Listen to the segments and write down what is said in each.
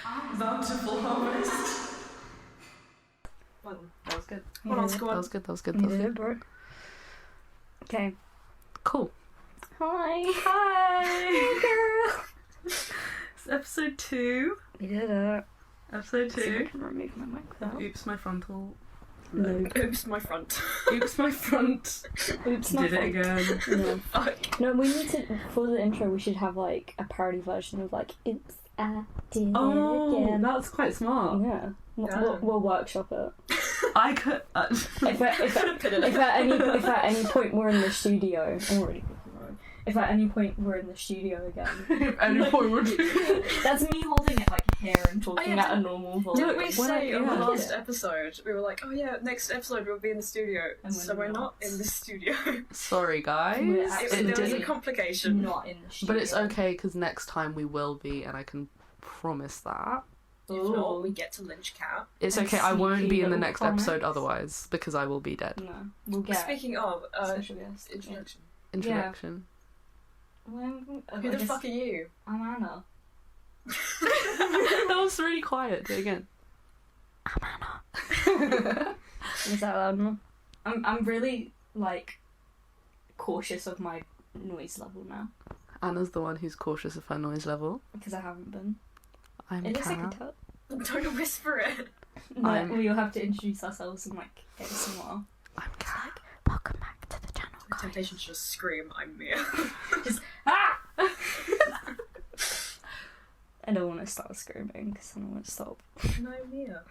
Bountiful harvest. Well, that was good. Hold on, squad. That was good. Bro. Okay. Cool. Hi, girl. It's episode 2. We did it. Episode So I 2. can remove my microphone. Oops, my frontal. No. Oops, my front. Oops, my front. Oops, my Did it again. No. Fuck. No, we need to, for the intro, we should have like a parody version of like, oops, I did it again. That's quite smart. Yeah. We'll workshop it. I could. If at any point we're in the studio, if at any point we're in the studio again, that's me holding it like here and talking at a normal volume. Didn't we say on the last episode, we were like, oh yeah, next episode we'll be in the studio, And so we're not in the studio. Sorry, guys. We're There was a complication. not in the studio. But it's okay because next time we will be, and I can promise that. If not, we get to lynch Cat. It's And okay. I won't sneaky be in the little next comments. episode otherwise because I will be dead. No, we'll get Speaking of, special guest. introduction. Introduction. Who the fuck are you? I'm Anna. That was really quiet. Do it again. Is that loud enough? I'm really like cautious of my noise level now Anna's the one who's cautious of her noise level. because I haven't been. I'm It looks like Cara. a tut. Don't whisper it. No, we'll have to introduce ourselves and like get some more. I'm Cara. Welcome back to the channel, The temptation to just scream, I'm Mia. Ah! I don't want to start screaming because I don't want to stop. No, Mia.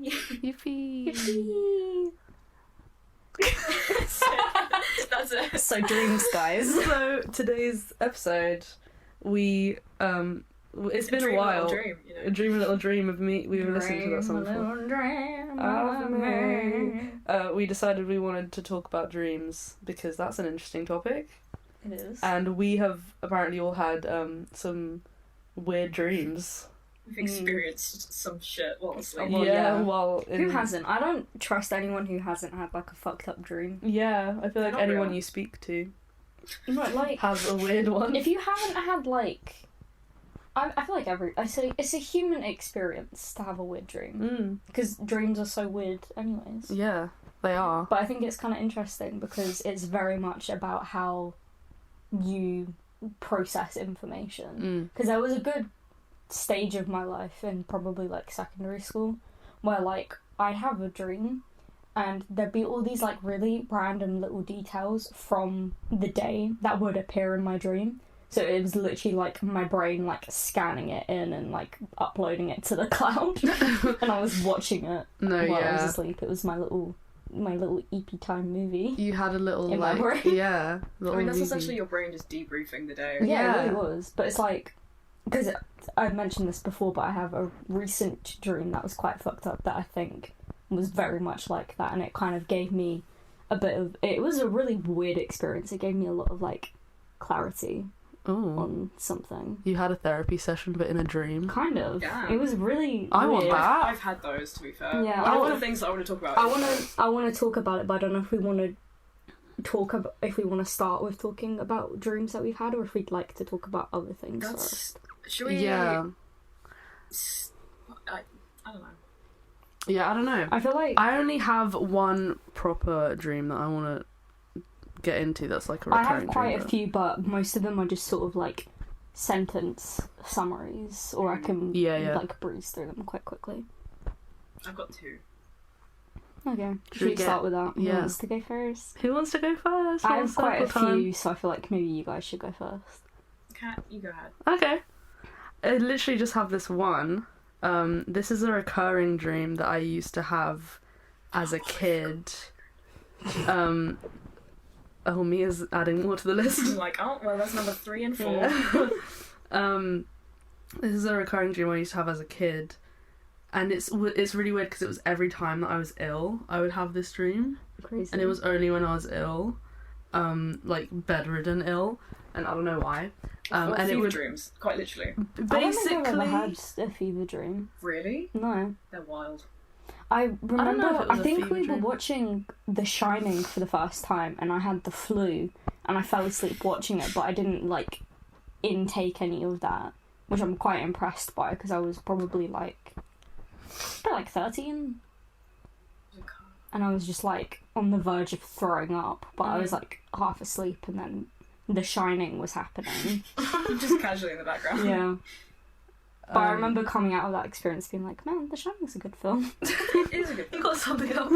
Yippee. That's it. So dreams, guys. So today's episode, we it's been a Dream, while. little dream, you know. A dream, a little dream of me. We were listening to that song before. We decided we wanted to talk about dreams because that's an interesting topic, It is. and we have apparently all had some weird dreams. We've experienced some shit while asleep. Well, yeah. While Who hasn't? I don't trust anyone who hasn't had like a fucked up dream. Yeah, I feel like Not anyone real. you speak to But like, has a weird one. if you haven't had like, I feel like it's a human experience to have a weird dream because dreams are so weird, anyways. Yeah, they are. But I think it's kind of interesting because it's very much about how you process information. Because there was a good stage of my life in probably like secondary school where like I'd have a dream and there'd be all these like really random little details from the day that would appear in my dream. So it was literally like my brain like scanning it in and like uploading it to the cloud and I was watching it while I was asleep. It was my little EP time movie. You had a little In my like brain. yeah. I mean, that's essentially your brain just debriefing the day. Yeah, it really was. But it's like, because I've mentioned this before, but I have a recent dream that was quite fucked up that I think was very much like that, and it kind of gave me a bit of. It was a really weird experience. It gave me a lot of like clarity on something. You had a therapy session, but in a dream. Kind of. Yeah. It was really. I want weird. that. I've had those, to be fair. Yeah, One of the things that I want to talk about. I want to talk about it, but I don't know if we want to talk about if we want to start with talking about dreams that we've had, or if we'd like to talk about other things first. Should we? Yeah. I don't know. Yeah, I don't know. I feel like I only have one proper dream that I want to get into that's like a recurring I have quite dream, a few, but most of them are just sort of like sentence summaries, or I can like breeze through them quite quickly. I've got 2. Okay, Should should we we start get- with that? yeah. Who wants to go first? Who wants to go first? I have quite a Time. few, so I feel like maybe you guys should go first. Kat, you go ahead. Okay. I literally just have this one. This is a recurring dream that I used to have as a kid. Mia's adding more to the list. I'm like, oh, well, that's number 3 and 4. This is a recurring dream I used to have as a kid, and it's really weird because it was every time that I was ill, I would have this dream, Crazy. and it was only when I was ill, like bedridden ill, and I don't know why. And it would dreams, quite literally. basically. I don't think I've ever had a fever dream. Really? No. They're wild. I remember, know if it was I a think fever we were dream. watching The Shining for the first time, and I had the flu, and I fell asleep watching it, but I didn't like intake any of that. which I'm quite impressed by because I was probably like 13, and I was just like on the verge of throwing up, but I was like half asleep, and then The Shining was happening. Just casually in the background. Yeah. But I remember coming out of that experience being like, man, The Shining's a good film. It is a good film. You got something else.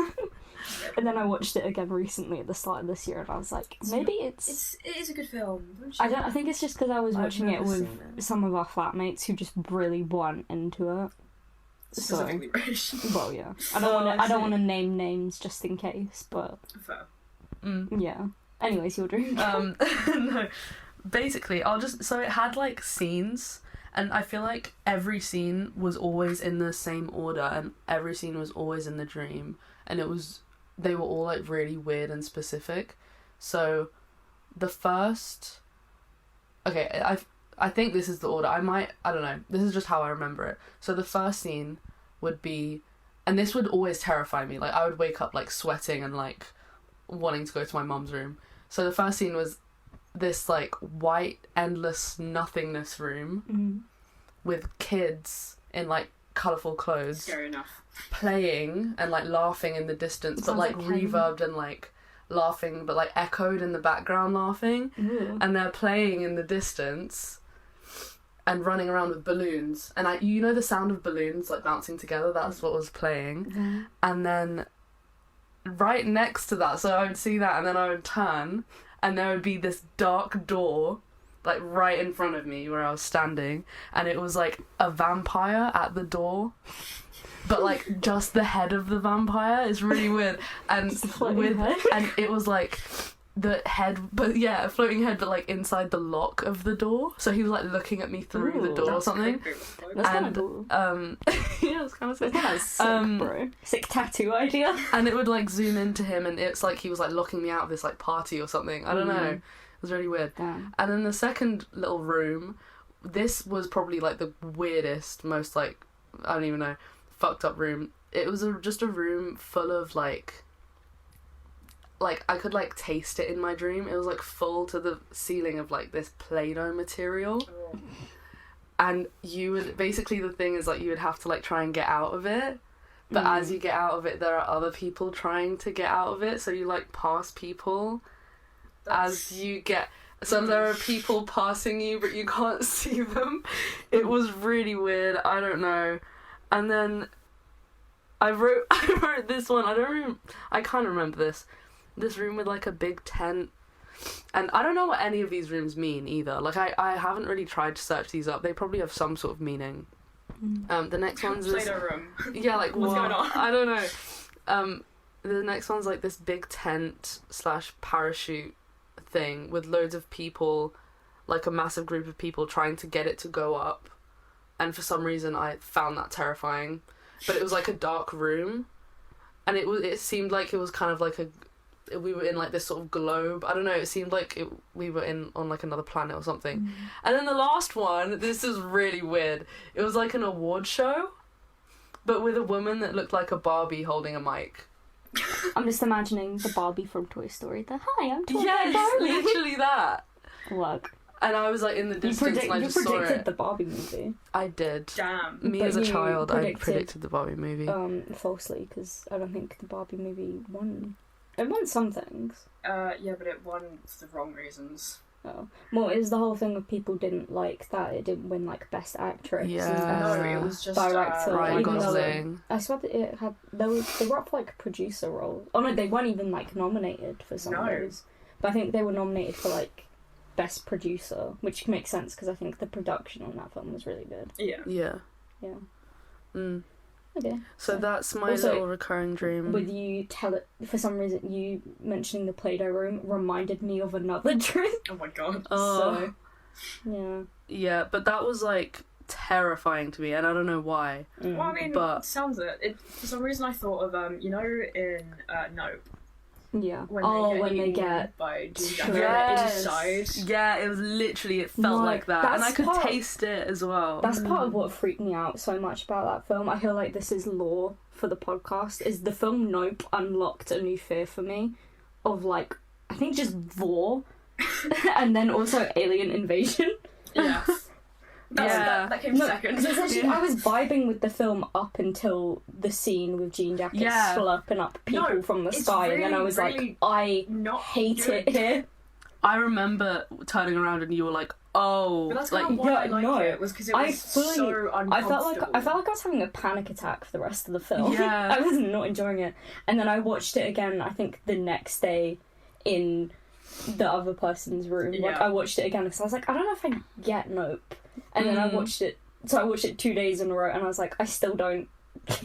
And then I watched it again recently at the start of this year, and I was like, maybe It is a good film. I think it's just because I was I've watching it never with seen it. some of our flatmates who just really weren't into it. Specifically British. Well, yeah. I I see. don't want to name names just in case, but Fair. yeah. Anyways, your drink. No. Basically, so it had like scenes, and I feel like every scene was always in the same order, and every scene was always in the dream, and they were all like really weird and specific. So the first, okay, I think this is the order. I don't know. This is just how I remember it. So the first scene would be, and this would always terrify me. Like I would wake up like sweating and like wanting to go to my mum's room. So the first scene was this like white endless nothingness room with kids in like colourful clothes. Scary enough. Playing and like laughing in the distance, but like reverbed and like laughing, but like echoed in the background laughing. Ooh. And they're playing in the distance and running around with balloons, and you know the sound of balloons like bouncing together, that's what was playing. And then right next to that, so I would see that, and then I would turn and there would be this dark door like right in front of me where I was standing, and it was like a vampire at the door, but like just the head of the vampire. Is really weird. And and it was like the head, but yeah, a floating head, but like inside the lock of the door, so he was like looking at me through the door or something. That's kind of cool. Yeah, it's kind of sick. That's sick, bro. Sick tattoo idea. And it would like zoom into him, and it's like he was like locking me out of this like party or something. I don't know. It was really weird. Damn. And then the second little room, this was probably like the weirdest, most like, I don't even know, fucked up room. It was just a room full of like I could like taste it in my dream. It was like full to the ceiling of like this Play-Doh material. Oh. And you would, basically the thing is like you would have to like try and get out of it. But as you get out of it, there are other people trying to get out of it. So you like pass people as you get. So there are people passing you, but you can't see them. It was really weird. I don't know. And then I wrote this one. I can't remember this. This room with like a big tent. And I don't know what any of these rooms mean either. Like I haven't really tried to search these up. They probably have some sort of meaning. The next one's this, Play-Doh room. yeah, like What's what? going on? I don't know. The next one's like this big tent / parachute thing with loads of people, like a massive group of people trying to get it to go up. And for some reason I found that terrifying. But it was like a dark room, and it seemed like it was kind of like we were in like this sort of globe. I don't know, it seemed like we were on like another planet or something. And then the last one, this is really weird. It was like an award show, but with a woman that looked like a Barbie holding a mic. I'm just imagining the Barbie from Toy Story. Hi, I'm Toy Yes, Barbie. literally that. Look. And I was like in the distance and I just saw predicted it. the Barbie movie. I did. Damn. Me But as a you child, I predicted, predicted the Barbie movie. Falsely, because I don't think the Barbie movie won. It won some things. Yeah, but it won for the wrong reasons. Oh. Well, it was the whole thing of people didn't like that it didn't win, like, Best Actress. Yeah. And No, it was just director. Ryan even though Gosling. I swear that it had... They were up for, like, a producer role. Oh, no, they weren't even, like, nominated for some of those. But I think they were nominated for, like, Best Producer, which makes sense, because I think the production on that film was really good. Yeah. Yeah. Yeah. Mm. Okay. So that's my Also, little recurring dream. With you for some reason, you mentioning the Play-Doh room reminded me of another dream. Oh my god. Oh. So, yeah. Yeah, but that was like terrifying to me, and I don't know why. Well, I mean, But- it sounds it. For some reason, I thought of you know, in Nope. Yeah. When they eaten get by Jimmy Yes. inside. Yeah, it was literally, it felt No, like that, and I that's could part- taste it as well. That's part of what freaked me out so much about that film. I feel like this is lore for the podcast. Is the film Nope unlocked a new fear for me of, like, I think just vor, and then also alien invasion. Yeah. That came second. Because actually, I was vibing with the film up until the scene with jean jackets slurping up people from the sky, and then I was like, I hate it here. I remember turning around and you were like, oh, but that's like, kind of why I liked it, was because it was so uncomfortable. I felt like I was having a panic attack for the rest of the film. Yeah. I was not enjoying it. And then I watched it again, I think the next day in the other person's room. Like, I watched it again because I was like, I don't know if I get Nope. And then I watched it 2 days in a row, and I was like, I still don't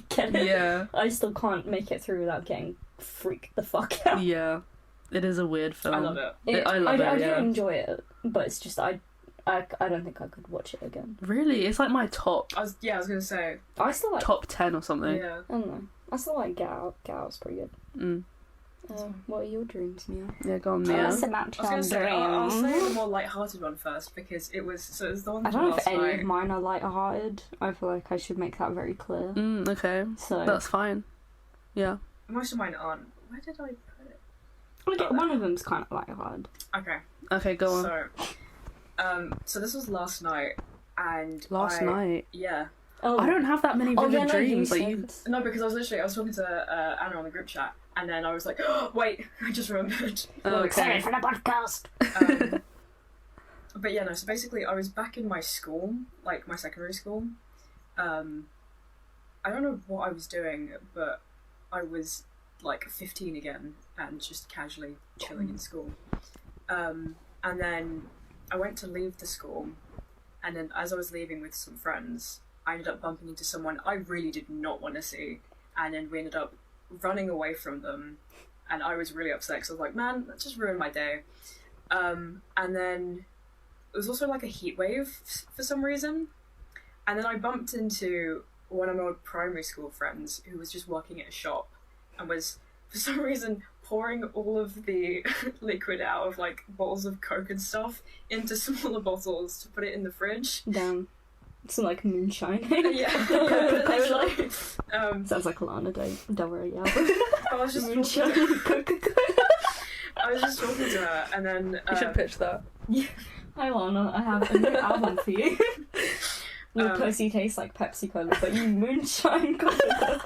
get it. Yeah. I still can't make it through without getting freaked the fuck out. Yeah. It is a weird film. I love it. I do enjoy it, but it's just I don't think I could watch it again. Really? It's like my top. I was gonna say. I still like top 10 or something. Yeah. I don't know. I still like Get Out. Get Out's pretty good. What are your dreams, Mia? Yeah, go on, Mia. I'll say the more light-hearted one first, because it was the one. I don't know if any of mine are light-hearted. I feel like I should make that very clear. Okay. So that's fine. Yeah. Most of mine aren't. Where did I put it? One of them's kind of light-hearted. Okay, go on. So this was last night, and last night. Yeah. Oh. I don't have that many vivid dreams. No, because I was talking to Anna on the group chat, and then I was like, oh, wait, I just remembered. Sorry for the podcast. But yeah, no. So basically, I was back in my school, like my secondary school. I don't know what I was doing, but I was like 15 again, and just casually chilling in school. And then I went to leave the school, and then as I was leaving with some friends, I ended up bumping into someone I really did not want to see, and then we ended up running away from them, and I was really upset because I was like, man, that just ruined my day. And then it was also like a heat wave for some reason, and then I bumped into one of my old primary school friends who was just working at a shop and was, for some reason, pouring all of the liquid out of like bottles of Coke and stuff into smaller bottles to put it in the fridge. Damn. Some like moonshine. Yeah. Coca-Cola. Sounds like Lana Del Rey album. I was just moonshine Coca-Cola. I was just talking to her, and then you should pitch that. Yeah. Hi Lana, I have a new album for you. Your pussy tastes like Pepsi Cola, but you moonshine Coca-Cola.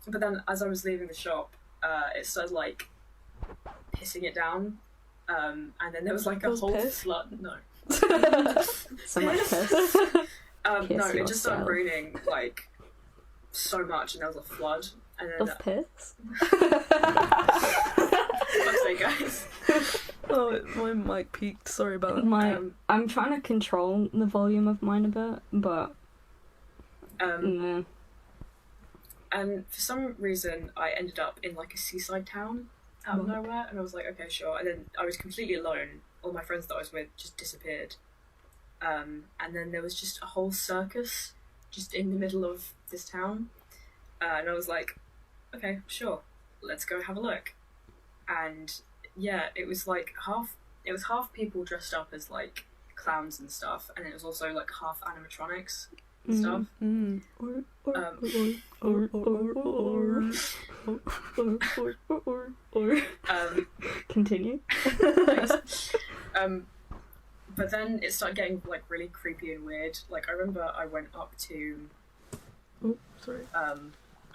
But then as I was leaving the shop, it started like pissing it down, and then there was like a whole flood. No. So much piss. No, it just started raining like so much, and there was a flood. And then of piss. Fuck's sake, guys. Oh, my mic peaked. Sorry about that. I'm trying to control the volume of mine a bit, but and for some reason I ended up in like a seaside town out of nowhere, and I was like, okay, sure. And then I was completely alone. All my friends that I was with just disappeared. And then there was just a whole circus just in the middle of this town. And I was like, okay, sure, let's go have a look. And yeah, it was like half people dressed up as like clowns and stuff, and it was also like half animatronics and stuff. Continue. But then it started getting like really creepy and weird. Like I remember I went up to I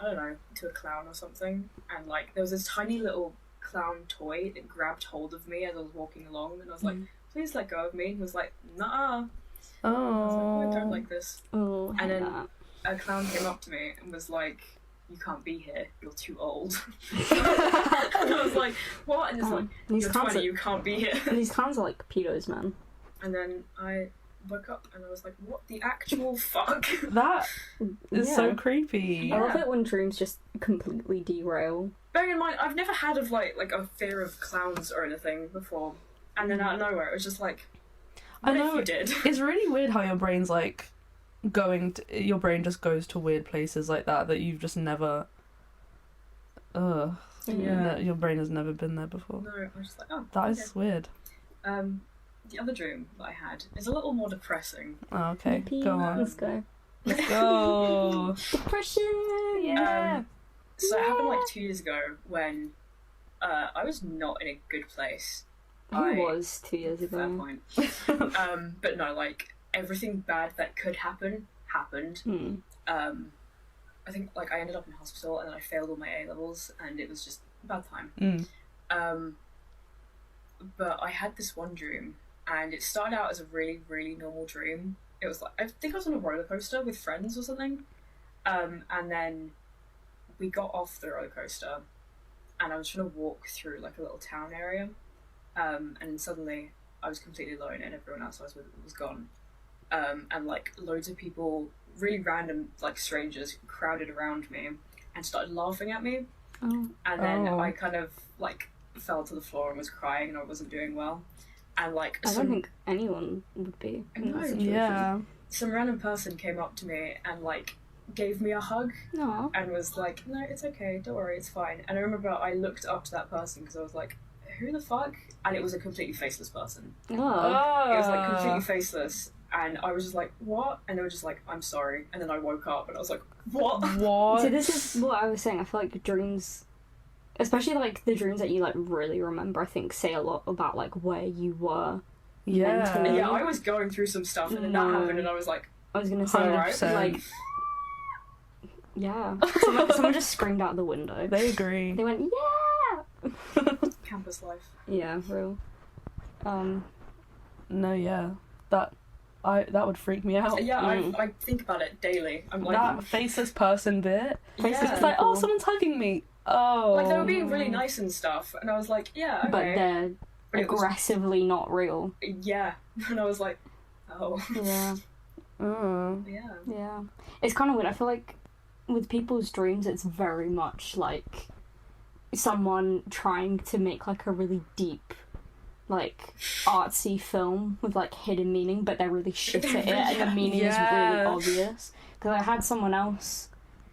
don't know, to a clown or something, and like there was this tiny little clown toy that grabbed hold of me as I was walking along, and I was like, please let go of me. And he was like, nah. Oh. I was like, oh, I don't like this. Oh, and then a clown came up to me and was like, you can't be here, you're too old. And I was like, what? And it's like, you're 20, you can't be here. These clowns are like pedos, man. And then I woke up and I was like, what the actual fuck? That is so creepy. I love it when dreams just completely derail. Bearing in mind, I've never had like a fear of clowns or anything before, and then out of nowhere it was just like, what if you did? It's really weird how your brain's like your brain just goes to weird places like that you've just never your brain has never been there before. No, I was just like, oh, that is weird. The other dream that I had is a little more depressing. Oh, okay. Go on. Let's go. Let's go. Depression! Yeah! So it happened like 2 years ago when I was not in a good place. It was 2 years ago. Fair point. But no, like, everything bad that could happen happened. I think, like, I ended up in hospital and then I failed all my A-levels and it was just a bad time. But I had this one dream and it started out as a really, really normal dream. It was like, I think I was on a roller coaster with friends or something. And then we got off the roller coaster and I was trying to walk through, like, a little town area. And then suddenly I was completely alone and everyone else I was with was gone. And, like, loads of people, really random, like, strangers crowded around me and started laughing at me. And then I kind of, like, fell to the floor and was crying and I wasn't doing well. And, like, I don't think anyone would be in that situation. Yeah. Some random person came up to me and, like, gave me a hug. No. And was like, no, it's okay, don't worry, it's fine. And I remember I looked up to that person because I was like, who the fuck? And it was a completely faceless person. It was, like, completely faceless. And I was just like, what? And they were just like, I'm sorry. And then I woke up and I was like, what? What? See, this is what I was saying. I feel like dreams, especially, like, the dreams that you, like, really remember, I think say a lot about, like, where you were mentally. Yeah, I was going through some stuff and then that happened and I was like, I was gonna say, 100%. like, yeah. Someone just screamed out the window. They agree. They went, yeah! campus life. Yeah, real. No, yeah. That would freak me out. Yeah, I think about it daily. I'm like, that faceless person bit. Yeah. It's like, oh, someone's hugging me. Oh. like, they were being really nice and stuff. And I was like, yeah, okay. But they're But it was- aggressively not real. Yeah. And I was like, oh. Yeah. Yeah. Yeah. It's kind of weird. I feel like with people's dreams, it's very much like someone trying to make, like, a really deep, like, artsy film with, like, hidden meaning, but they're really shit at it, and the meaning is really obvious. Because I had someone else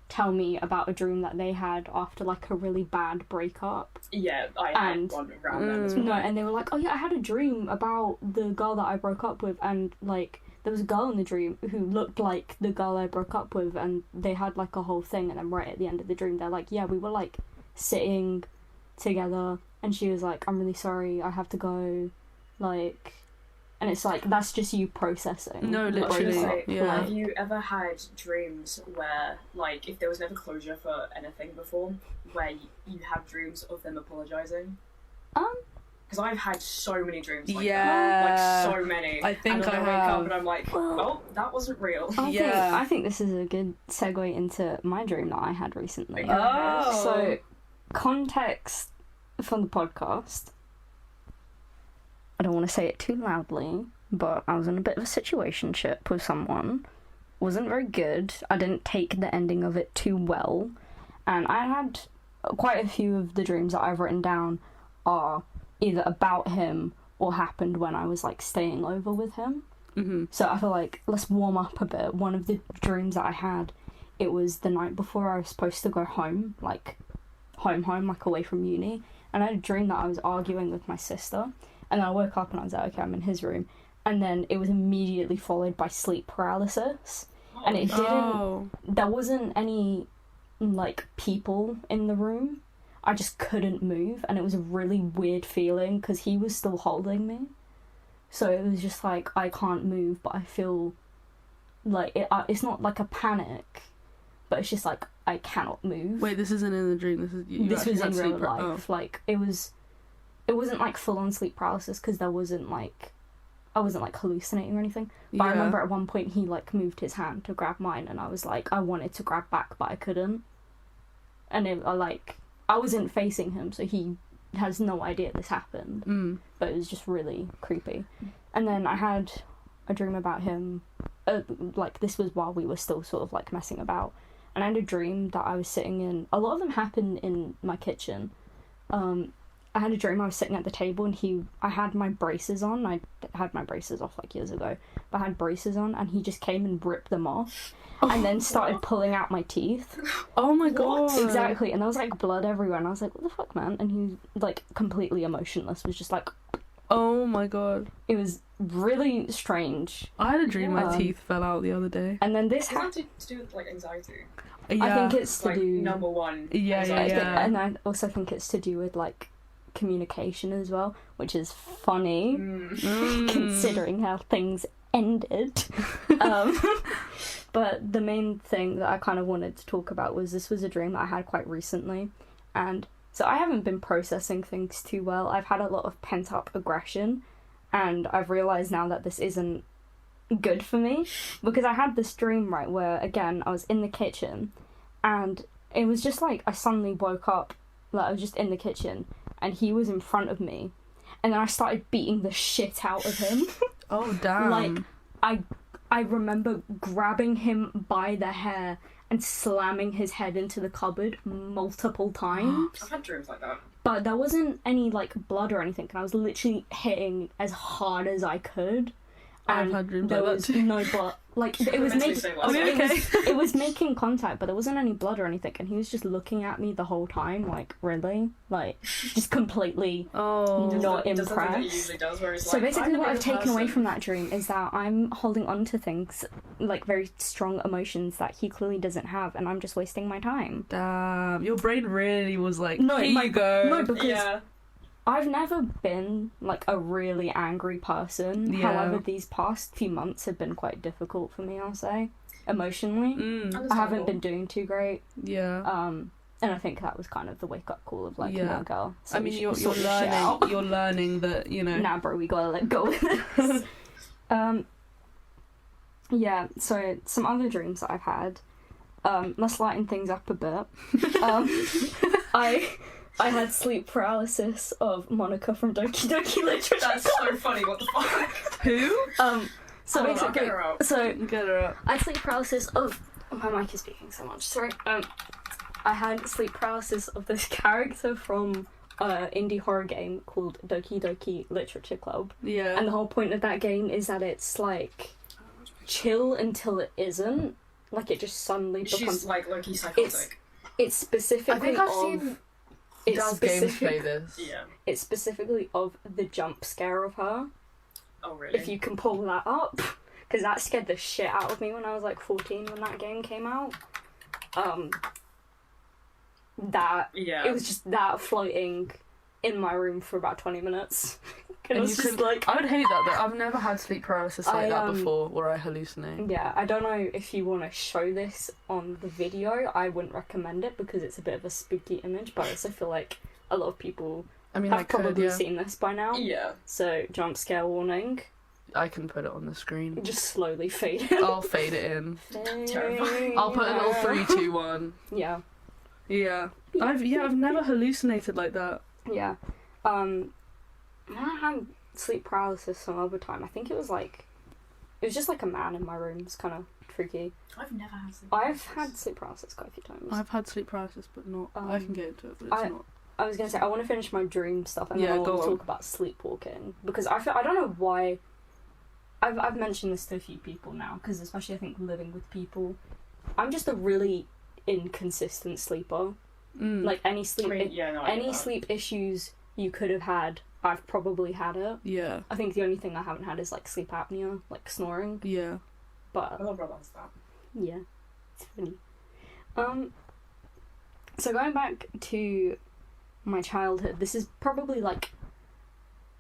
tell me about a dream that they had after, like, a really bad breakup. Yeah, I had one around them as well. No, and they were like, oh yeah, I had a dream about the girl that I broke up with, and, like, there was a girl in the dream who looked like the girl I broke up with, and they had, like, a whole thing, and then right at the end of the dream, they're like, yeah, we were, like, sitting together, and she was like, I'm really sorry, I have to go, like, and it's like, that's just you processing. No, literally, Honestly, yeah. Have you ever had dreams where, like, if there was never closure for anything before, where you have dreams of them apologising? Because I've had so many dreams like that. Like, so many. I think and then I wake have. up and I'm like, oh, that wasn't real. I think this is a good segue into my dream that I had recently. Oh. So, context for the podcast. I don't want to say it too loudly, but I was in a bit of a situationship with someone. Wasn't very good. I didn't take the ending of it too well. And I had quite a few of the dreams that I've written down are either about him or happened when I was, like, staying over with him. Mm-hmm. So I feel like, let's warm up a bit. One of the dreams that I had, it was the night before I was supposed to go home, like, home, like, away from uni. And I had a dream that I was arguing with my sister. And then I woke up and I was like, okay, I'm in his room. And then it was immediately followed by sleep paralysis. And it didn't... There wasn't any, like, people in the room. I just couldn't move. And it was a really weird feeling because he was still holding me. So it was just like, I can't move, but I feel like... it's not like a panic, but it's just like, I cannot move. Wait, this isn't in the dream. This was in real sleep, life. Like, it wasn't like full-on sleep paralysis because I wasn't like hallucinating or anything. But I remember at one point he, like, moved his hand to grab mine, and I was like, I wanted to grab back, but I couldn't. And I wasn't facing him, so he has no idea this happened. But it was just really creepy. And then I had a dream about him. Like, this was while we were still sort of, like, messing about. And I had a dream that I was sitting in... A lot of them happened in my kitchen. I had a dream I was sitting at the table and I had my braces on. I had my braces off, like, years ago. But I had braces on and he just came and ripped them off. And then started pulling out my teeth. Oh my god. Exactly. And there was, like, blood everywhere. And I was like, what the fuck, man? And he was, like, completely emotionless. Was just like... Oh my god. It was really strange. I had a dream my teeth fell out the other day. And then this Does that to do with, like, anxiety? Yeah. I think it's to like, do... number one. Yeah. And I also think it's to do with, like, communication as well, which is funny considering how things ended. But the main thing that I kind of wanted to talk about was this was a dream that I had quite recently, and so I haven't been processing things too well. I've had a lot of pent-up aggression, and I've realised now that this isn't good for me, because I had this dream, right, where, again, I was in the kitchen, and it was just like I suddenly woke up, like I was just in the kitchen, and he was in front of me, and then I started beating the shit out of him. Oh, damn. Like, I remember grabbing him by the hair and slamming his head into the cupboard multiple times. I've had dreams like that. But there wasn't any, like, blood or anything, and I was literally hitting as hard as I could. I've had dreams there like was that too. no blood. Like, it was it was making contact, but there wasn't any blood or anything, and he was just looking at me the whole time, like, really? Like, just completely not impressed. So basically what I've taken away from that dream is that I'm holding on to things, like, very strong emotions that he clearly doesn't have, and I'm just wasting my time. Damn, your brain really was like, No, here you go. No, because I've never been, like, a really angry person. Yeah. However, these past few months have been quite difficult for me, I'll say. Emotionally. I haven't been doing too great. Yeah. And I think that was kind of the wake-up call of, like, Yeah. no, girl. So I mean, you're learning that, you know... Nah, bro, we gotta let go of this. Yeah, so some other dreams that I've had. Let's lighten things up a bit. I had sleep paralysis of Monica from Doki Doki Literature. That's so funny, what the fuck? Who? So basically, get her out. Get her out. I had sleep paralysis of... My mic is speaking so much, sorry. I had sleep paralysis of this character from an indie horror game called Doki Doki Literature Club. Yeah. And the whole point of that game is that it's, like, chill until it isn't. Like, it just suddenly becomes... She's, like, low-key psychotic. It's specifically I think I've seen... Does games play this? Yeah. It's specifically of the jump scare of her. Oh, really? If you can pull that up. Because that scared the shit out of me when I was, like, 14 when that game came out. It was just that floating in my room for about 20 minutes. And it was just like... I would hate that, though. I've never had sleep paralysis like that before, where I hallucinate. Yeah, I don't know if you want to show this on the video. I wouldn't recommend it because it's a bit of a spooky image, but I also feel like a lot of people have probably seen this by now. Yeah. So, jump scare warning. I can put it on the screen. Just slowly fade in. I'll fade it in. Terrifying. I'll put a little 3, 2, 1. Yeah. Yeah. I've never hallucinated like that. Yeah. I had sleep paralysis some other time. I think it was just like a man in my room. It's kind of freaky. I've never had sleep paralysis. I've had sleep paralysis quite a few times. I've had sleep paralysis, but not... I can get into it, but it's not... I was going to say, I want to finish my dream stuff and then I want to talk about sleepwalking. Because I don't know why... I've mentioned this to a few people now, because especially I think living with people, I'm just a really inconsistent sleeper. Like any sleep... sleep issues you could have had, I've probably had it. Yeah. I think the only thing I haven't had is, like, sleep apnea, like snoring. Yeah. But... My little brother has that. Yeah. It's funny. So going back to my childhood, this is probably, like,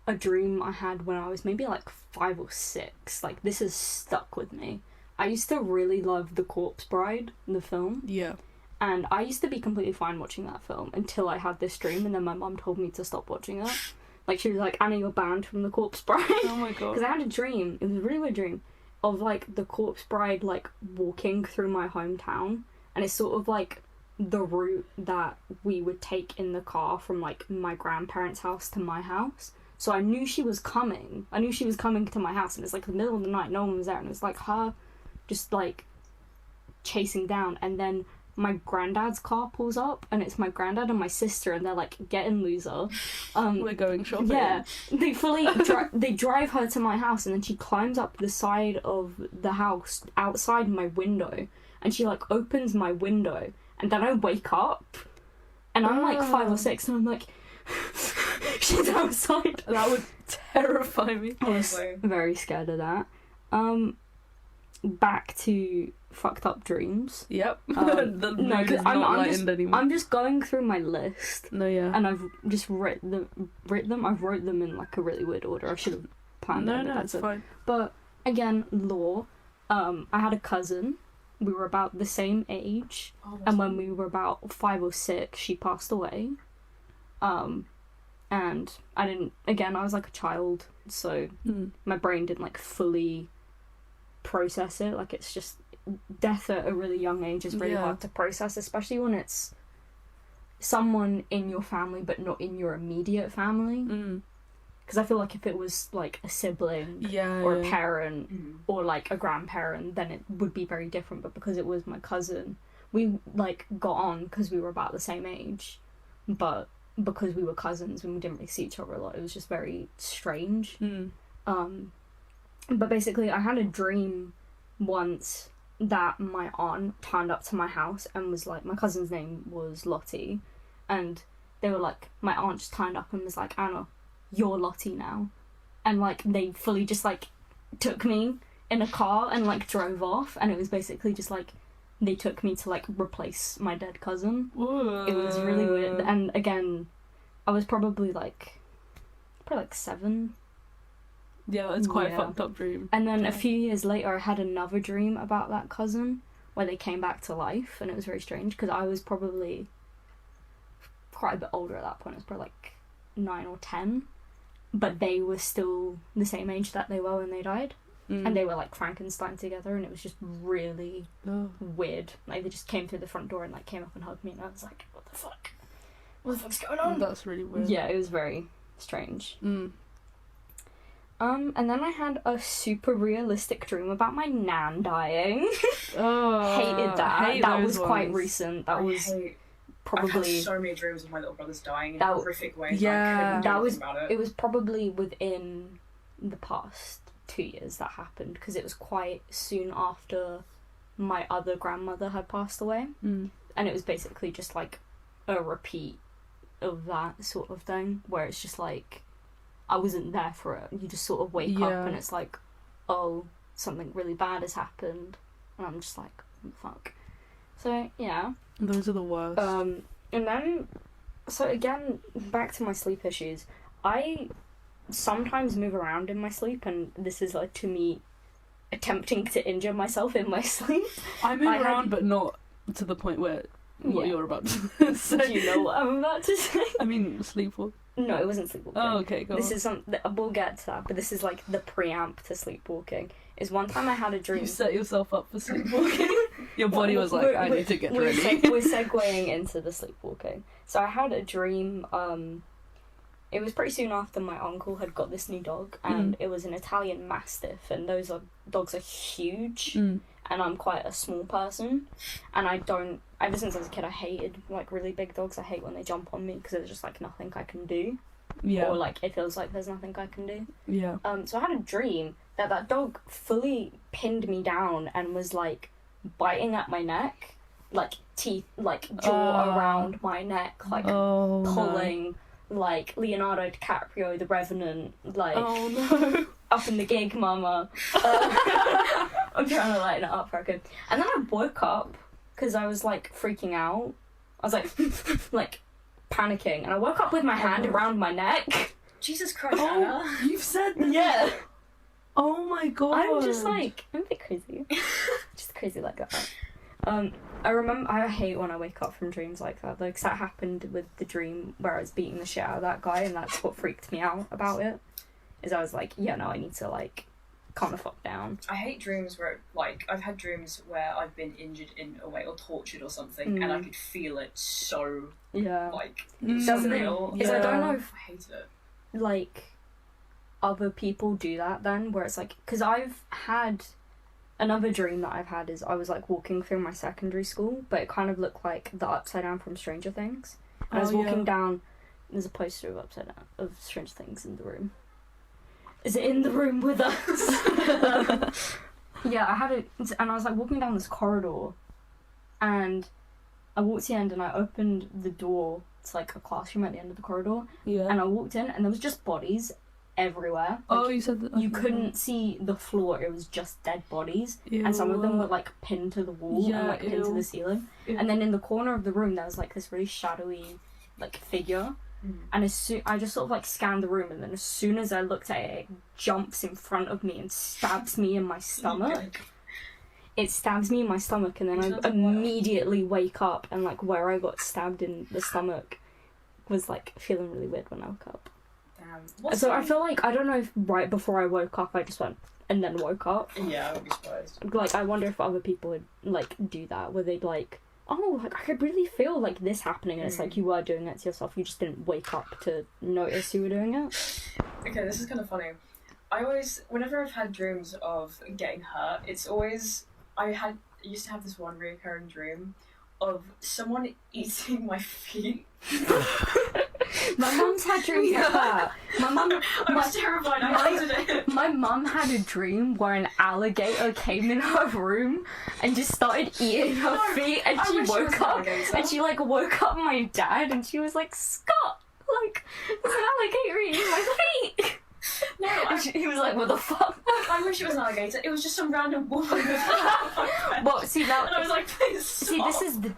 a dream I had when I was maybe, like, 5 or 6. Like, this has stuck with me. I used to really love The Corpse Bride, the film. Yeah. And I used to be completely fine watching that film until I had this dream, and then my mum told me to stop watching it. Like, she was like, Anna, you're banned from The Corpse Bride. Oh my god. Because I had a dream, it was a really weird dream, of, like, the Corpse Bride, like, walking through my hometown. And it's sort of, like, the route that we would take in the car from, like, my grandparents' house to my house. So I knew she was coming. I knew she was coming to my house, and it's, like, the middle of the night, no one was there, and it's, like, her just, like, chasing down, and then my granddad's car pulls up, and it's my granddad and my sister, and they're like, getting loser. We're going shopping. Yeah, they fully they drive her to my house, and then she climbs up the side of the house outside my window, and she like opens my window, and then I wake up, and I'm like 5 or 6, and I'm like, she's outside. That would terrify me. I was very scared of that. Back to fucked up dreams. Yep. The No, mood 'cause is not lightened anymore. I'm just going through my list, No, yeah. and I've just wrote them. I've wrote them in like a really weird order. I should have planned it. No, it's fine. But again, law. I had a cousin. We were about the same age, and when we were about 5 or 6, she passed away. And I didn't. Again, I was like a child, so my brain didn't like fully process it. Like, it's just death at a really young age is really hard to process, especially when it's someone in your family but not in your immediate family. Because I feel like if it was like a sibling or a parent or like a grandparent, then it would be very different. But because it was my cousin, we like got on because we were about the same age, but because we were cousins and we didn't really see each other a lot, it was just very strange. But basically, I had a dream once that my aunt turned up to my house and was like, my cousin's name was Lottie, and they were like, my aunt just turned up and was like, Anna, you're Lottie now. And like, they fully just like took me in a car and like drove off, and it was basically just like, they took me to like replace my dead cousin. Whoa. It was really weird. And again, I was probably like 7. Yeah, it's quite a fucked up dream. And then a few years later, I had another dream about that cousin where they came back to life, and it was very strange because I was probably quite a bit older at that point. I was probably like 9 or 10, but they were still the same age that they were when they died. And they were like Frankenstein together, and it was just really weird. Like, they just came through the front door and like came up and hugged me, and I was like, what the fuck? What the fuck's going on? That's really weird. Yeah, it was very strange. And then I had a super realistic dream about my nan dying. Hated that. That was quite recent. That was probably... I've had so many dreams of my little brothers dying in horrific ways. Yeah, I couldn't do about it. It was probably within the past 2 years that happened, because it was quite soon after my other grandmother had passed away. And it was basically just like a repeat of that sort of thing, where it's just like, I wasn't there for it. You just sort of wake up and it's like, oh, something really bad has happened, and I'm just like, what the fuck? So yeah, those are the worst. And then, so again, back to my sleep issues. I sometimes move around in my sleep, and this is like to me attempting to injure myself in my sleep. I move around, but not to the point where what you're about to say. Do you know what I'm about to say? I mean, sleepwalk. No, it wasn't sleepwalking. Oh, okay, go on. This is something, we'll get to that, but this is like the preamp to sleepwalking. Is one time I had a dream. You set yourself up for sleepwalking? Your body was like, I need to get ready. We're segueing into the sleepwalking. So I had a dream, it was pretty soon after my uncle had got this new dog, and it was an Italian Mastiff, and dogs are huge, and I'm quite a small person, and ever since I was a kid, I hated like really big dogs. I hate when they jump on me because there's just like nothing I can do, or like it feels like there's nothing I can do. So I had a dream that dog fully pinned me down and was like biting at my neck, like teeth, like jaw around my neck, like pulling. Like Leonardo DiCaprio, The Revenant, like up in the gig, mama. I'm trying to lighten it up for a good. And then I woke up because I was like freaking out. I was like panicking, and I woke up with my hand around my neck. Jesus Christ, Anna. You've said that. Yeah. Oh my god. I'm just like, I'm a bit crazy. Just crazy like that. I remember, I hate when I wake up from dreams like that, though, because that happened with the dream where I was beating the shit out of that guy, and that's what freaked me out about it, is I was like, yeah, no, I need to, like, calm the fuck down. I hate dreams where, like, I've had dreams where I've been injured in a way, or tortured or something, and I could feel it so, like, doesn't real. I don't know if, I hate it. like, other people do that then, where it's like, because I've had... Another dream that I've had is I was like walking through my secondary school, but it kind of looked like the Upside Down from Stranger Things. And I was walking down, there's a poster of Upside Down, of Stranger Things in the room. Is it in the room with us? Yeah, I had it, and I was like walking down this corridor, and I walked to the end and I opened the door to like a classroom at the end of the corridor, and I walked in and there was just bodies everywhere. Oh, you said that. You couldn't see the floor, it was just dead bodies. Ew. And some of them were like pinned to the wall and like pinned to the ceiling. Ew. And then in the corner of the room there was like this really shadowy like figure. And I just sort of like scanned the room, and then as soon as I looked at it, it jumps in front of me and stabs me in my stomach. It stabs me in my stomach, and then I immediately wake up, and like where I got stabbed in the stomach was like feeling really weird when I woke up. Damn. So I feel like, I don't know if right before I woke up I just went and then woke up. Yeah, I would be surprised. Like, I wonder if other people would like do that, where they'd like, oh, like I could really feel like this happening, and it's like you were doing it to yourself, you just didn't wake up to notice you were doing it. Okay, this is kind of funny. Whenever I've had dreams of getting hurt, it's always, I used to have this one recurring dream of someone eating my feet. My mum's had dreams like that. I was terrified, I hated it. My mum had a dream where an alligator came in her room and just started eating her feet, and she woke up, and she like woke up my dad, and she was like, Scott, like, there's an alligator eating my feet. No, he was like, what the fuck? I wish it was an alligator. It was just some random woman. Well, see that. And I was like, please stop. See, this is the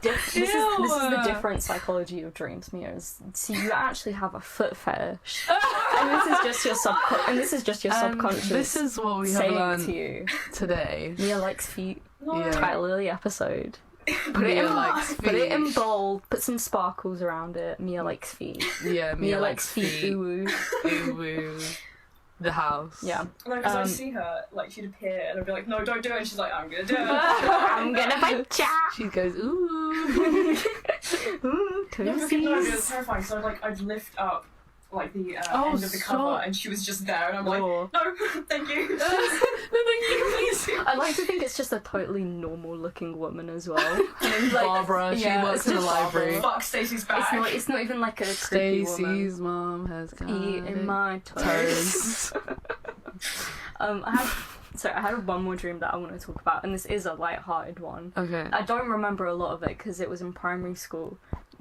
different psychology of dreams, Mia. See, you actually have a foot fetish, and this is just your subconscious. This is what we have saying learned to you today. Mia likes feet. No. Yeah. Title of the episode. Mia likes Put it in feet. bold. Put some sparkles around it. Mia likes feet. Yeah, Mia likes feet. Ooh. Ooh, ooh. The house. Yeah. No, because I'd see her, like, she'd appear, and I'd be like, no, don't do it, and she's like, I'm gonna do it. I'm gonna bite ya. She goes, ooh. Ooh, No, because it was toesies. terrifying, so I'd lift up, like, the Oh, end of the cover, stop. and she was just there, and I'm like, Oh. no, thank you. No, thank you, please. I like to think it's just a totally normal looking woman as well. And like, Barbara, she yeah, works it's in the just library. Fuck, Stacey's back. It's not even like a creepy woman. Stacey's mom has got Eating my toes. toes. I had one more dream that I want to talk about, and this is a light-hearted one. Okay. I don't remember a lot of it because it was in primary school,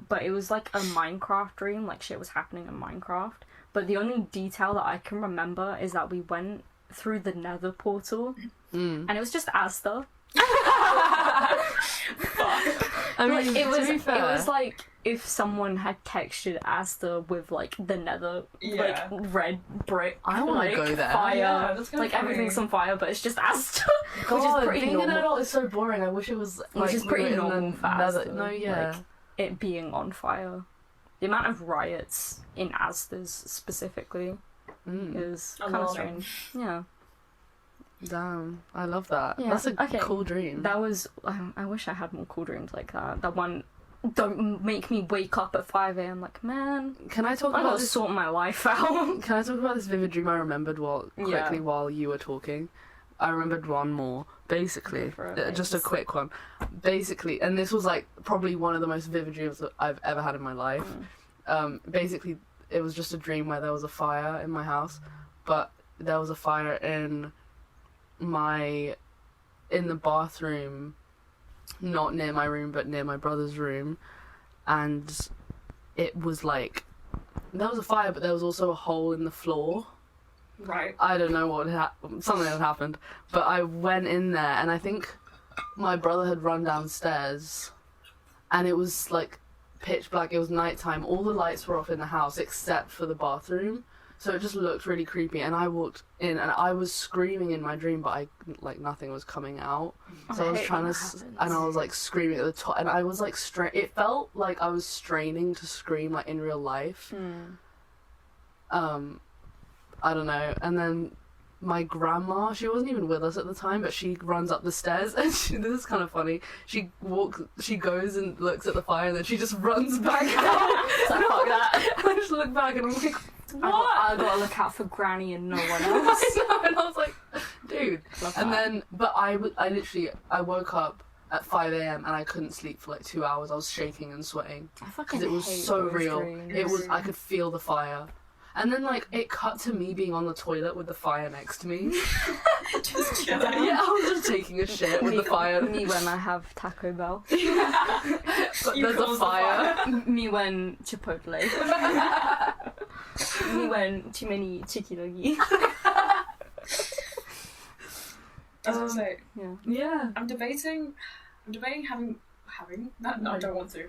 but it was like a Minecraft dream, like shit was happening in Minecraft. But the only detail that I can remember is that we went through the Nether portal, and it was just Asta. I mean, Like, it to be was fair, like if someone had textured Asta with like the Nether, Yeah. like red brick. I wanna like, go there. Fire, Yeah, that's kinda like funny. everything's on fire, but it's just Asta, God, which is pretty being an normal. adult is so boring. I wish it was like Which is pretty we were in normal for Asta. No, yeah. Like, it being on fire. The amount of riots in Astas specifically is A kind of lot. strange. Yeah, Damn, I love that. Yeah, That's a okay. cool dream. that was. I wish I had more cool dreams like that. That one, don't make me wake up at 5 a.m. Like, man, Can I talk I about gotta this? sort my life out. Can I talk about this vivid dream I remembered Yeah. while you were talking? I remembered one more. Basically, Go for it, just a babes. quick one. Basically, and this was like probably one of the most vivid dreams that I've ever had in my life. Basically, it was just a dream where there was a fire in my house, but there was a fire in the bathroom, not near my room, but near my brother's room, and it was like there was a fire, but there was also a hole in the floor. Right. I don't know what something had happened, but I went in there, and I think my brother had run downstairs, and it was like pitch black. It was nighttime. All the lights were off in the house except for the bathroom, so it just looked really creepy. And I walked in, and I was screaming in my dream, but nothing was coming out. So I was hate trying when to, that happens. and I was like screaming at the top, and I was like it felt like I was straining to scream like in real life. I don't know. And then my grandma, she wasn't even with us at the time, but she runs up the stairs, and this is kind of funny. She goes and looks at the fire, and then she just runs back out. So fuck that. And I just look back, and I'm like, what? I gotta look out for Granny and no one else. I know, and I was like, dude. Love And that. then, but I woke up at 5 a.m. and I couldn't sleep for like 2 hours. I was shaking and sweating I fucking because it was hate so those real. dreams. It was. I could feel the fire. And then, like, it cut to me being on the toilet with the fire next to me. Just chilling. Yeah, I was just taking a shit with the fire. Me when I have Taco Bell. But You there's a caused the fire. Me when Chipotle. We went too many chikirogi. I was gonna say, Yeah. I'm debating having that. No, I don't want to.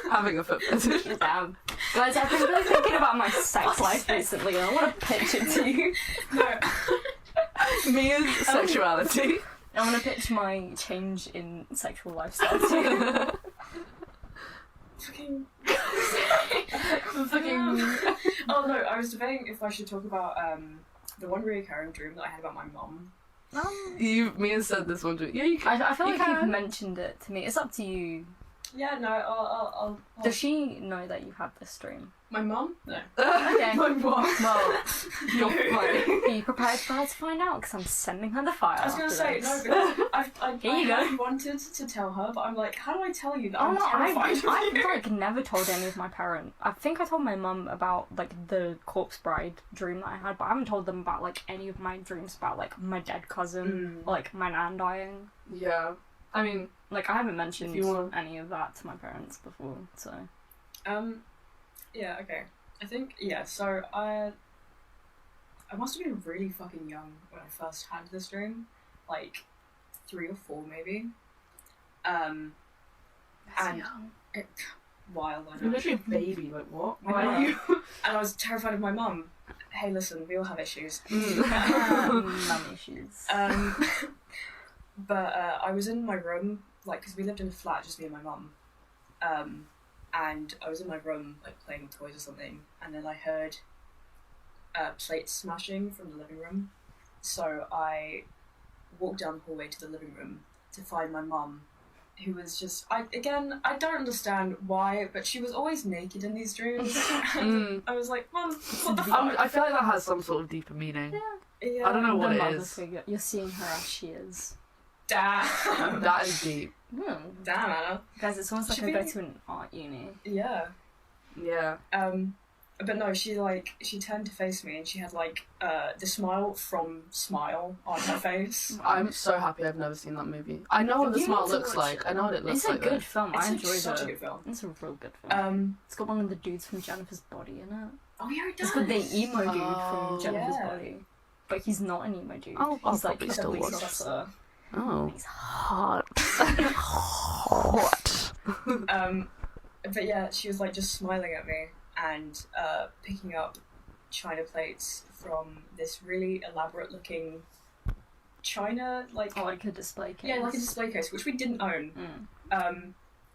Having a foot fetish. Damn. Guys, I've been really thinking about my sex life recently, and I want to pitch it to you. No. Mia's sexuality. I want to pitch my change in sexual lifestyle to you. Fucking. Oh no, I was debating if I should talk about the one recurring dream that I had about my mum. Mia said this one too. Yeah, you can. I feel you like can. you've mentioned it to me. It's up to you. Yeah, no, I'll Does she know that you had this dream? My mum? No. Okay. My mum. Well, You're funny. are you prepared for her to find out? Because I'm sending her the file. I was gonna after say this. no, because I Here you go. really wanted to tell her, but I'm like, how do I tell you that Oh I'm no, terrified of I've you? like never told any of my parents. I think I told my mum about like the corpse bride dream that I had, but I haven't told them about like any of my dreams about like my dead cousin, like my nan dying. Yeah. I mean, Like I haven't mentioned If you want- any of that to my parents before, so. Yeah, okay. I think so I must have been really fucking young when I first had this dream. Like 3 or 4 maybe. And young. wild, I you're know. literally a baby. Like what? I know. Why are you? And I was terrified of my mum. Hey, listen, we all have issues. Mum issues. But I was in my room, like, because we lived in a flat, just me and my mum. And I was in my room, like, playing with toys or something, and then I heard plates smashing from the living room. So I walked down the hallway to the living room to find my mum, who was just, I don't understand why, but she was always naked in these dreams. And I was like, Mum, what the fuck? I feel like that has some sort of deeper meaning. Yeah. I don't know what The it mother is. figure. You're seeing her as she is. Damn. That is deep. Damn, Anna. Guys, it's almost like Should I go we- to an art uni. Yeah. Yeah. But no, she turned to face me and she had like the smile from Smile on her face. I'm so happy I've never seen that movie. I know what the You smile need to looks watch like. I know what it looks It's a like. good though. film. It's I enjoyed such a it. good film. It's a real good film. It's got one of the dudes from Jennifer's Body in it. Oh yeah, it does. It's got the emo dude Oh, from Jennifer's yeah. Body. But he's not an emo dude. I'll He's like probably a still police watch. officer. Oh. He's hot. Hot. But yeah, she was like just smiling at me and picking up china plates from this really elaborate looking china, like Or like a display case. yeah, like a display case, which we didn't own. Mm.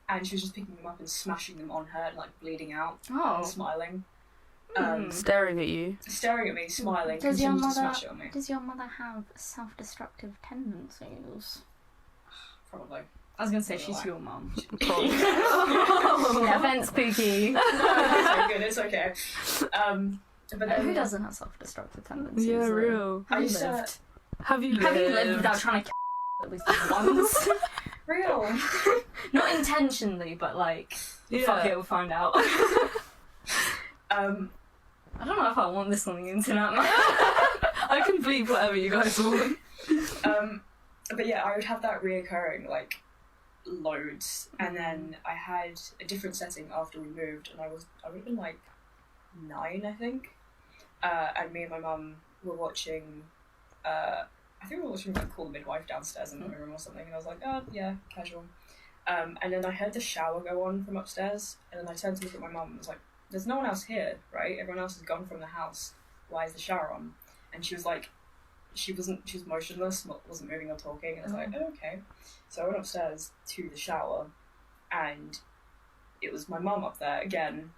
And she was just picking them up and smashing them on her and like bleeding out Oh. and smiling. Staring at you. Staring at me, smiling, Does your continuing to mother- smash it on me. Does your mother have self-destructive tendencies? Probably. I was gonna say Not she's lie. your mum. Probably. No offense, Pookie. No, it's so good, it's okay. But then, Who doesn't have self-destructive tendencies? Yeah, though? real. I used to Have you lived? Have you lived without trying to at least once? real. Not intentionally, but like, Yeah. fuck it, we'll find out. I don't know if I want this on the internet. I can bleep whatever you guys want. But yeah, I would have that reoccurring like loads, and then I had a different setting after we moved, and I would have been like 9, I think, and me and my mum were watching. I think we were watching like Call the Midwife downstairs in the room or something, and I was like, oh yeah, casual. And then I heard the shower go on from upstairs, and then I turned to look at my mum and was like, there's no one else here, right? Everyone else has gone from the house. Why is the shower on? And she was like, she was motionless, wasn't moving or talking, and I was like, oh, okay. So I went upstairs to the shower, and it was my mum up there again,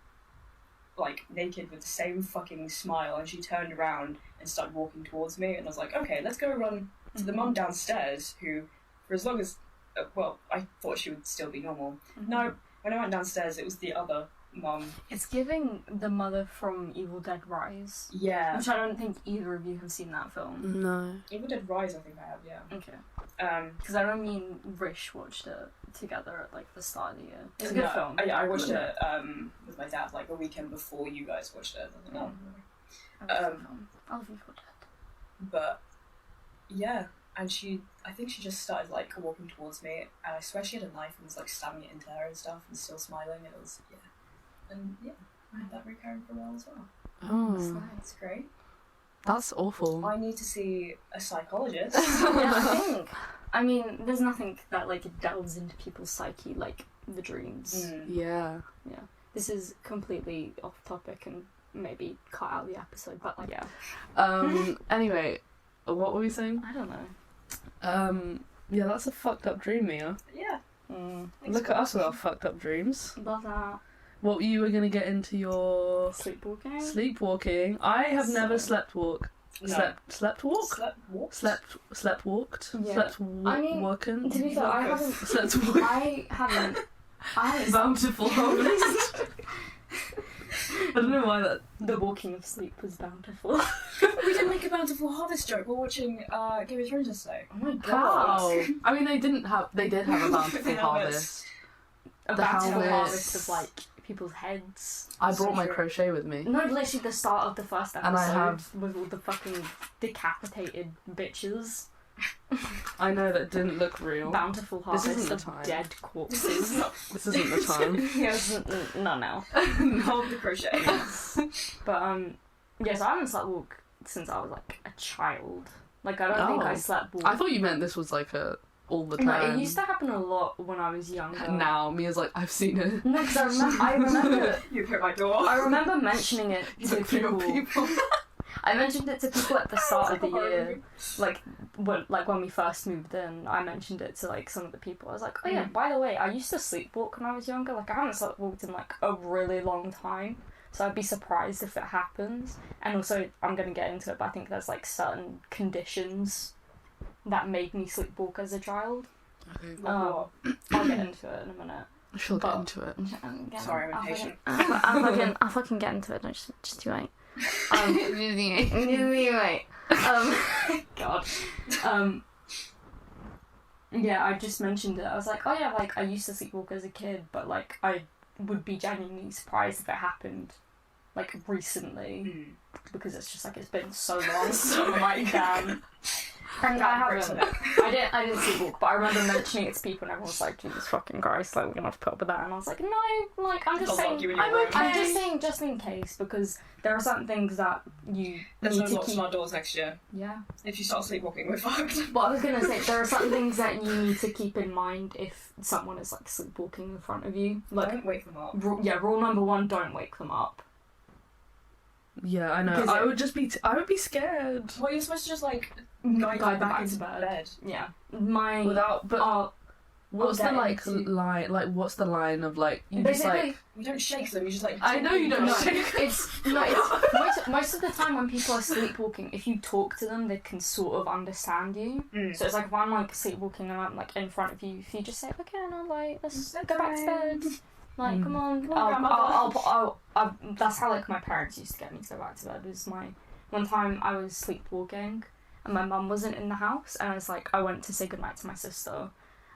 like naked with the same fucking smile, and she turned around and started walking towards me, and I was like, okay, let's go run to the mum downstairs, who, for as long as, I thought she would still be normal. No, when I went downstairs, it was the other mum. It's giving the mother from Evil Dead Rise. Yeah. Which I don't think either of you have seen that film. No. Evil Dead Rise, I think I have, yeah. Okay. Because I know me and Rish watched it together at like the start of the year. It's a good film. I watched it with my dad like a weekend before you guys watched it. I was like, oh. I love the film. I love Evil Dead. But yeah, and I think she just started like walking towards me, and I swear she had a knife and was like stabbing it into her and stuff, and still smiling, and it was, yeah. And yeah, I had that recurring for a while as well. Oh, That's great. that's awful. I need to see a psychologist. Yeah, I mean, there's nothing that like delves into people's psyche like the dreams. Yeah. Yeah. This is completely off topic and maybe cut out the episode, but like, yeah. Anyway, what were we saying? I don't know. Yeah, that's a fucked up dream, Mia. Yeah. Look at us with our fucked up dreams. Love that. What, you were gonna get into your Sleepwalking? sleepwalking? I have never slept walk. No. Slept walk? Slept walked? Yeah. Slept I mean, walking? To be fair, I haven't. Slept walk. I haven't. Bountiful harvest. I don't know why that. The walking of sleep was bountiful. We didn't make a bountiful harvest joke. We're watching Game of Thrones yesterday. Oh my How? I mean, they did have a bountiful The harvest. A The bountiful helmets. harvest of like people's heads. I brought my true. crochet with me. No, literally the start of the first episode And I have- with all the fucking decapitated bitches. I know that didn't look real. Bountiful This harvest isn't of the time. dead corpses. This isn't the time. Yes, not now. Hold the crochet. But yes, I haven't slept walk since I was like a child. Like I don't think I Oh. slept walk. I thought you meant this was like a all the No, time. it used to happen a lot when I was younger. Now Mia's like, I've seen it. No, because I remember. You hit my door. I remember mentioning it to Look for your people. I mentioned it to people at the start of the year, like when we first moved in. I mentioned it to like some of the people. I was like, oh yeah, by the way, I used to sleepwalk when I was younger. Like I haven't sleepwalked in like a really long time, so I'd be surprised if it happens. And also, I'm gonna get into it, but I think there's like certain conditions that made me sleepwalk as a child. Okay. I'll get into it in a minute. She'll get But- into it. Sorry, I'm impatient. I'll fucking get into it. Just you wait. Anyway, God. Yeah, I just mentioned it. I was like, oh yeah, like I used to sleepwalk as a kid, but like I would be genuinely surprised if it happened, like recently, because it's just like it's been so long. So I'm like, damn. And I haven't. I didn't sleepwalk, but I remember mentioning it to people, and everyone was like, Jesus fucking Christ, like we're gonna have to put up with that. And I was like, no, like I'm just I'll saying, lock you in your room. I'm just saying, just in case, because there are certain things that you There's need no to locks keep. on our doors next year. Yeah. If you start sleepwalking, we're fucked. But I was gonna say there are certain things that you need to keep in mind if someone is like sleepwalking in front of you. Like, Don't wake them up. rule number 1: don't wake them up. Yeah, I know. Because I would just be. I would be scared. Well, you're supposed to just like Guide guide them back back into to bed. bed. Yeah. My Without, but what's the get like into- line? Like, what's the line of like you just basically. like? You don't shake them. You just like. I know you don't No, shake. it's most of the time when people are sleepwalking, if you talk to them, they can sort of understand you. So it's like if I'm like sleepwalking and I'm like in front of you, if you just say, okay, no, like let's go back to bed, like come on, I'll that's how like my parents used to get me to go back to bed. Was one time I was sleepwalking and my mum wasn't in the house, and I was like, I went to say goodnight to my sister,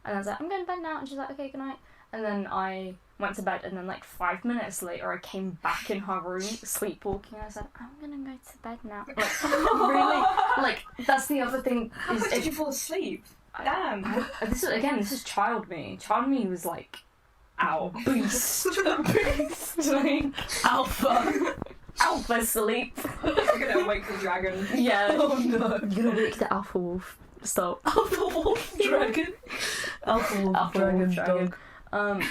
and I was like, I'm going to bed now, and she's like, okay, goodnight. And then I went to bed, and then like 5 minutes later, I came back in her room, sleepwalking. I said, I'm gonna go to bed now. Like, really, like that's the other thing. How quick did you fall asleep? Damn. This is child me. Child me was like, Ow. beast, like alpha sleep. You're gonna wake the dragon. Yeah. Oh no. You're gonna wake the alpha wolf. Stop. Alpha wolf dragon. Alpha wolf Alpha dragon wolf dragon. dog.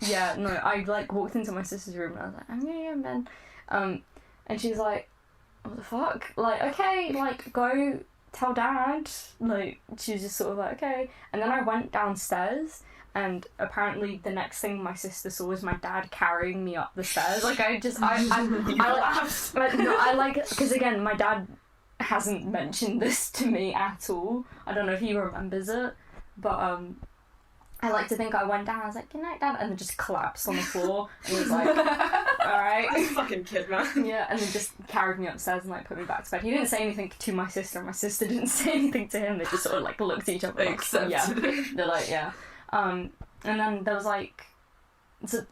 Yeah, no, I like walked into my sister's room and I was like, I'm gonna go in bed. And she's like, what the fuck? Like, okay, like go tell dad. Like, she was just sort of like, okay. And then I went downstairs, and apparently the next thing my sister saw was my dad carrying me up the stairs. Like, because again, my dad hasn't mentioned this to me at all. I don't know if he remembers it, but I like to think I went down, I was like, good night, Dad, and then just collapsed on the floor, and he was like, alright. Fucking kid, man. Yeah, and then just carried me upstairs and like put me back to bed. He didn't say anything to my sister, and my sister didn't say anything to him. They just sort of like looked at each other. They like, accepted yeah. it. They're like, yeah. And then there was like, so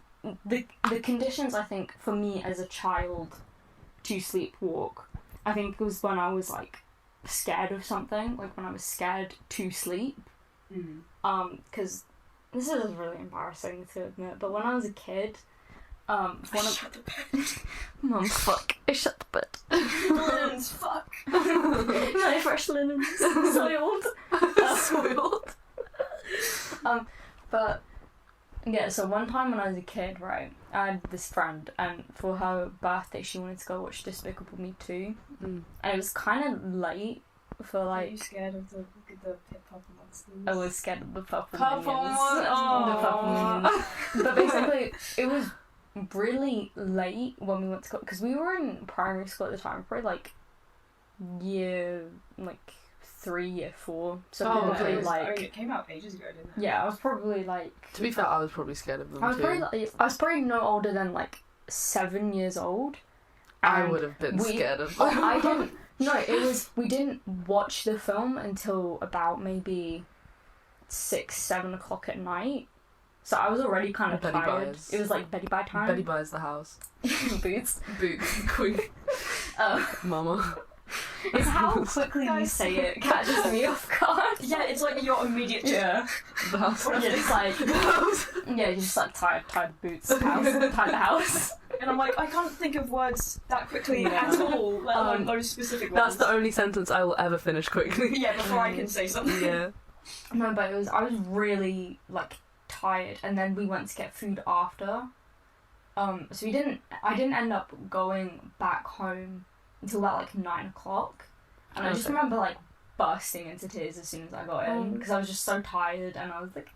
the conditions I think for me as a child to sleepwalk, I think it was when I was like scared of something, like when I was scared to sleep. Because this is really embarrassing to admit, but when I was a kid, One of Shut the bed. Mum, fuck. I shut the bed. Linens, fuck. My fresh linens. Soiled. Soiled. But yeah, so one time when I was a kid, right, I had this friend, and for her birthday she wanted to go watch Despicable Me 2. And it was kind of late for Are you like... scared of the pit pop monsters? I was scared of the purple Purple minions. one. The purple Oh. minions. But basically, it was really late when we went to school, because we were in primary school at the time, probably like year 3, year 4. So Oh, probably okay. I mean, it came out ages ago, didn't it? yeah, I was probably like... To be fair, I was probably scared of them I was too. probably no older than like 7 years old. I And would have been scared of Oh, them. I didn't. No, we didn't watch the film until about maybe 6, 7 o'clock at night. So I was already kind of Betty tired. buys. It was like Betty Bye time. Betty buys the house. Boots. Boots. Queen. Um, Mama. it's how quickly you say it catches me off guard. Yeah, it's like your immediate Yeah. The house. Yeah, it's like The house. yeah, you're just like tied boots, house, tied the house. And I'm like, I can't think of words that quickly Yeah. at all, let alone those specific That's ones. the only sentence I will ever finish quickly. Yeah, before I can say something. Yeah. No, but I was really like tired, and then we went to get food after. So I didn't end up going back home until about like 9 o'clock, and I just Okay. remember like bursting into tears as soon as I got in, because I was just so tired, and I was like.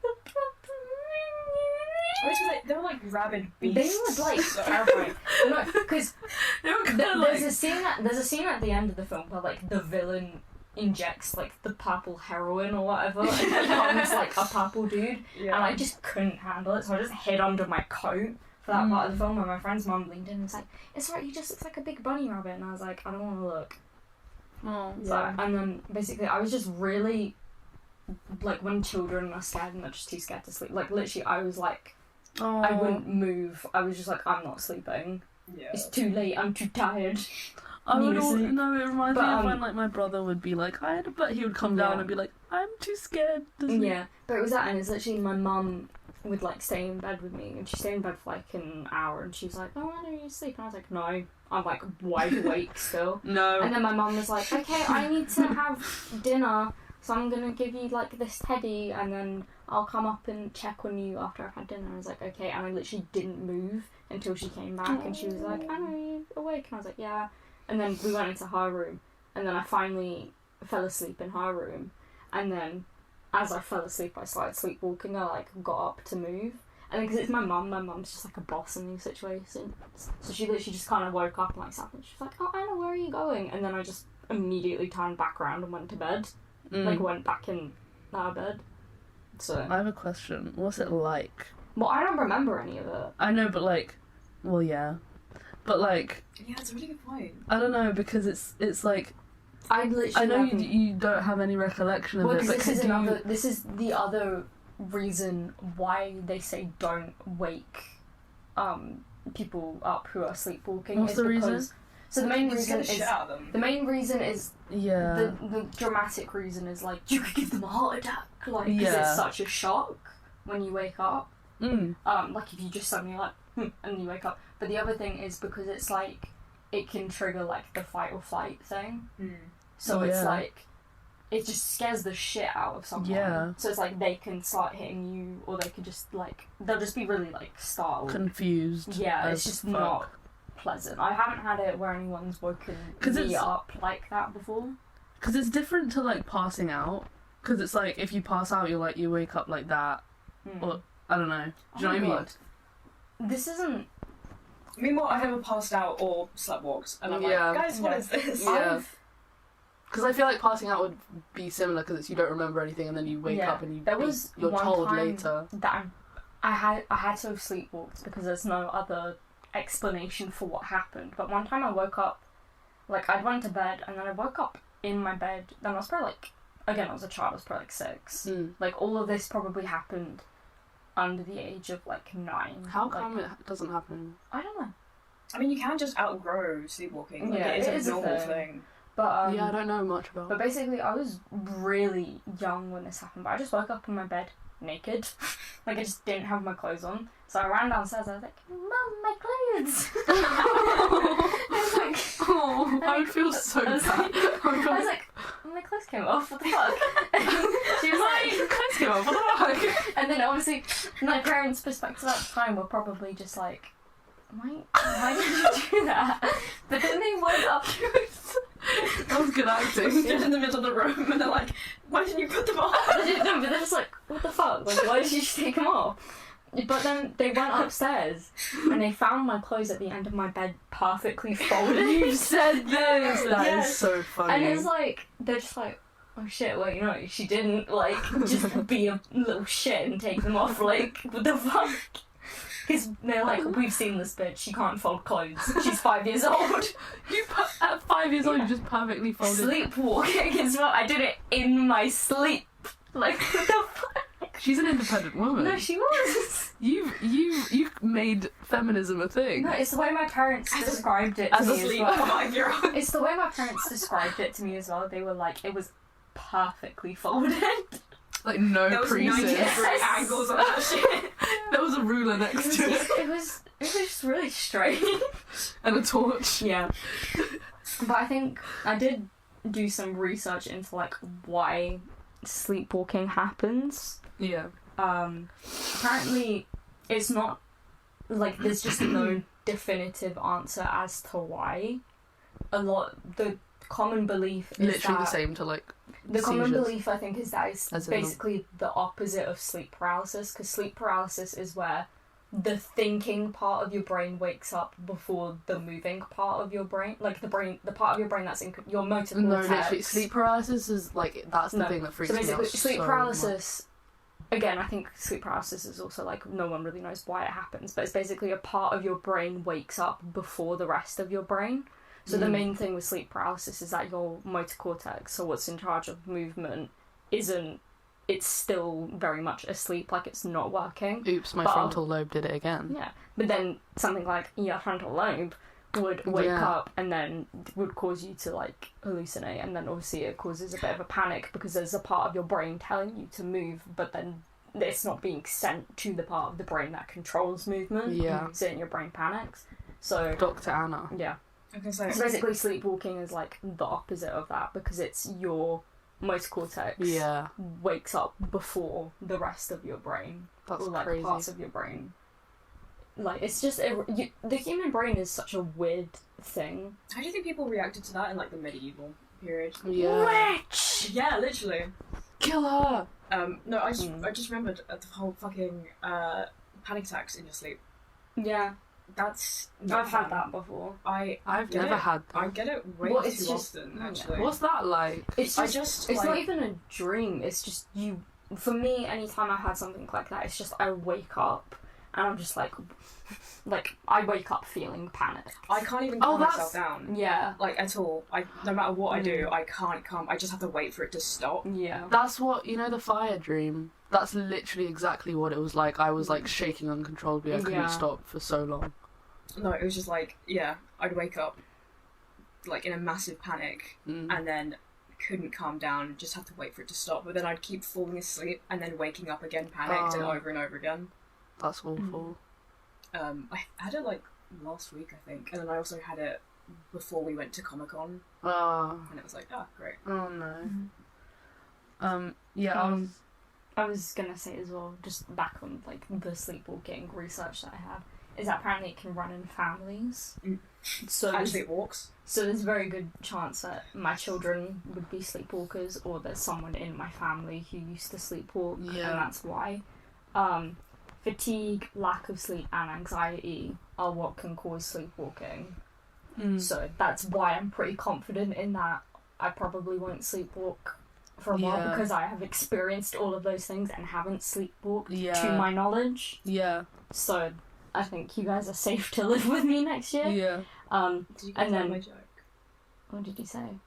They were like rabid They beasts. were like terrifying. No, because there's a scene at the end of the film where like the villain injects like the purple heroin or whatever, and it becomes like a purple dude, and I just couldn't handle it, so I just hid under my coat for that part of the film. Where my friend's mum leaned in and was like, "It's right, he just looks like a big bunny rabbit," and I was like, "I don't want to look." Oh. So, and then basically I was just really like, when children are scared and they're just too scared to sleep, like literally I was like, Oh. I wouldn't move. I was just like, I'm not sleeping. Yeah. It's too late. I'm too tired. I would Need to sleep. no, it reminds But, me of when like my brother would be like, but he would come down Yeah. and be like, I'm too scared to sleep. Yeah, but it was that, and it's literally my mum would like stay in bed with me, and she stayed in bed for like an hour, and she was like, "Oh, why don't you sleep?" And I was like, "No, I'm like wide awake still." No. And then my mum was like, "Okay, I need to have dinner, so I'm gonna give you like this teddy, and then I'll come up and check on you after I've had dinner." And I was like, "Okay," and I literally didn't move until she came back, and she was like, "I know, you awake?" And I was like, "Yeah." And then we went into her room, and then I finally fell asleep in her room, and then as I fell asleep, I started sleepwalking. I like got up to move, and because it's my mum's just like a boss in these situations. So she literally just kind of woke up and like sat, and she's like, "Oh, Anna, where are you going?" And then I just immediately turned back around and went to bed, like went back in our bed. So I have a question. What's it like? well, I don't remember any of it. I know, but like, well, yeah, but like, Yeah, it's a really good point. I don't know, because it's like, I literally. I know haven't- you don't have any recollection of Well, it, because but this is the other reason why they say don't wake people up who are sleepwalking. What's is the because, reason? So the main You reason scare the is shit out of them. the main reason is Yeah. the dramatic reason is like you could give them a heart attack, like because Yeah. it's such a shock when you wake up. Mm. Like if you just suddenly like and you wake up. But the other thing is because it's like it can trigger like the fight or flight thing. So it's Yeah. like it just scares the shit out of someone. Yeah. So it's like they can start hitting you, or they could just like they'll just be really like startled. Confused. Yeah, as it's just fuck. not pleasant. I haven't had it where anyone's woken 'Cause me it's- up like that before. Because it's different to like passing out. Because it's like if you pass out, you're like you wake up like that. Or I don't know. Do you know what I mean? God. This isn't. Meanwhile, I've never passed out or sleptwalked, and I'm Yeah. like, guys, what Yeah. is this? Yeah. Because I feel like passing out would be similar because you don't remember anything and then you wake Yeah. up and you're one told time later. that I had to have sleepwalked because there's no other explanation for what happened. But one time I woke up, like I'd went to bed and then I woke up in my bed. Then I was probably like, again I was a child, I was probably like 6. Like all of this probably happened under the age of like 9. How like, come it doesn't happen? I don't know. I mean, you can just outgrow sleepwalking. Like, Yeah, it is it a is a normal thing. thing. But yeah, I don't know much about. But basically, I was really young when this happened. But I just woke up in my bed naked, like I just didn't have my clothes on. So I ran downstairs. I was like, "Mum, my clothes!" I was like, "Oh, I would feel so bad." I was like, "My clothes came off. What the fuck?" And she was like, "Your clothes came off. What the fuck?" And then obviously, my parents' perspective at the time were probably just like, why did you do that? But then they went up. That was good acting. Stood in the middle of the room and they're like, "Why didn't you put them on?" No, but they're just like, "What the fuck? Like, why did you just take them off?" But then they went upstairs and they found my clothes at the end of my bed perfectly folded. You said this! That Yes. is so funny. And it's like, they're just like, "Oh shit, well, you know, she didn't, like, just be a little shit and take them off, like, what the fuck?" Because they're like, "We've seen this bitch, she can't fold clothes. She's 5 years old." At 5 years old, you just perfectly folded. Sleepwalking as well. I did it in my sleep. Like, what the fuck? She's an independent woman. No, she was. You made feminism a thing. No, it's the way my parents described it to as a me as well. 5-year-old. It's the way my parents described it to me as well. They were like, it was perfectly folded. Like no There was creases. 90 different angles on that shit. There was a ruler next to it. It was just really strange. And a torch. Yeah. But I think I did do some research into like why sleepwalking happens. Yeah. Apparently it's not like there's just no definitive answer as to why. The common belief is Literally that the same to like the common seizures. belief I think is that it's As in basically the opposite of sleep paralysis, because sleep paralysis is where the thinking part of your brain wakes up before the moving part of your brain, like the part of your brain that's in your motor No, cortex. literally, sleep paralysis is like that's the No. thing that freaks So me basically, out. sleep so paralysis. Again, I think sleep paralysis is also like no one really knows why it happens, but it's basically a part of your brain wakes up before the rest of your brain. So the main thing with sleep paralysis is that your motor cortex, so what's in charge of movement, it's still very much asleep, like it's not working. Oops, my frontal lobe did it again. Yeah, but then something like your frontal lobe would wake Yeah. up and then would cause you to like hallucinate, and then obviously it causes a bit of a panic because there's a part of your brain telling you to move, but then it's not being sent to the part of the brain that controls movement. Yeah. So then your brain panics. So Dr. Anna. yeah. Okay, So basically sleepwalking is like the opposite of that, because it's your motor cortex Yeah. wakes up before the rest of your brain, That's or like crazy. parts of your brain. Like it's just the human brain is such a weird thing. How do you think people reacted to that in like the medieval period? Yeah. Witch! Yeah, literally. Kill her! No, I just remembered the whole fucking panic attacks in your sleep. Yeah, That's I've had that before. I've get never it. had that. I get it way Well, too it's just- often, actually. What's that like? It's I just, just, it's not like- even a dream. It's just you. For me, anytime I've had something like that, it's just I wake up and I'm just like I wake up feeling panic. I can't even Oh, calm myself that's- down. Yeah. Like, at all. No matter what I do, I can't calm. I just have to wait for it to stop. Yeah. That's what, you know, the fire dream? That's literally exactly what it was like. I was like shaking uncontrollably. I couldn't Yeah. stop for so long. No, it was just like, yeah, I'd wake up, like, in a massive panic, and then couldn't calm down, just have to wait for it to stop. But then I'd keep falling asleep and then waking up again, panicked, and Oh. over and over again. That's awful. I had it, like, last week, I think. And then I also had it before we went to Comic-Con, Oh, and it was like, oh, great. oh no. Yeah, I was gonna say as well, just back on like the sleepwalking research that I had, is that apparently it can run in families. So Actually, it walks. So there's a very good chance that my children would be sleepwalkers, or there's someone in my family who used to sleepwalk, Yeah. and that's why. Fatigue, lack of sleep, and anxiety are what can cause sleepwalking. So that's why I'm pretty confident in that I probably won't sleepwalk for a while, Yeah. because I have experienced all of those things and haven't sleepwalked Yeah. to my knowledge. yeah, So I think you guys are safe to live with me next year. yeah. Did you guys And like then- my joke? What did you say?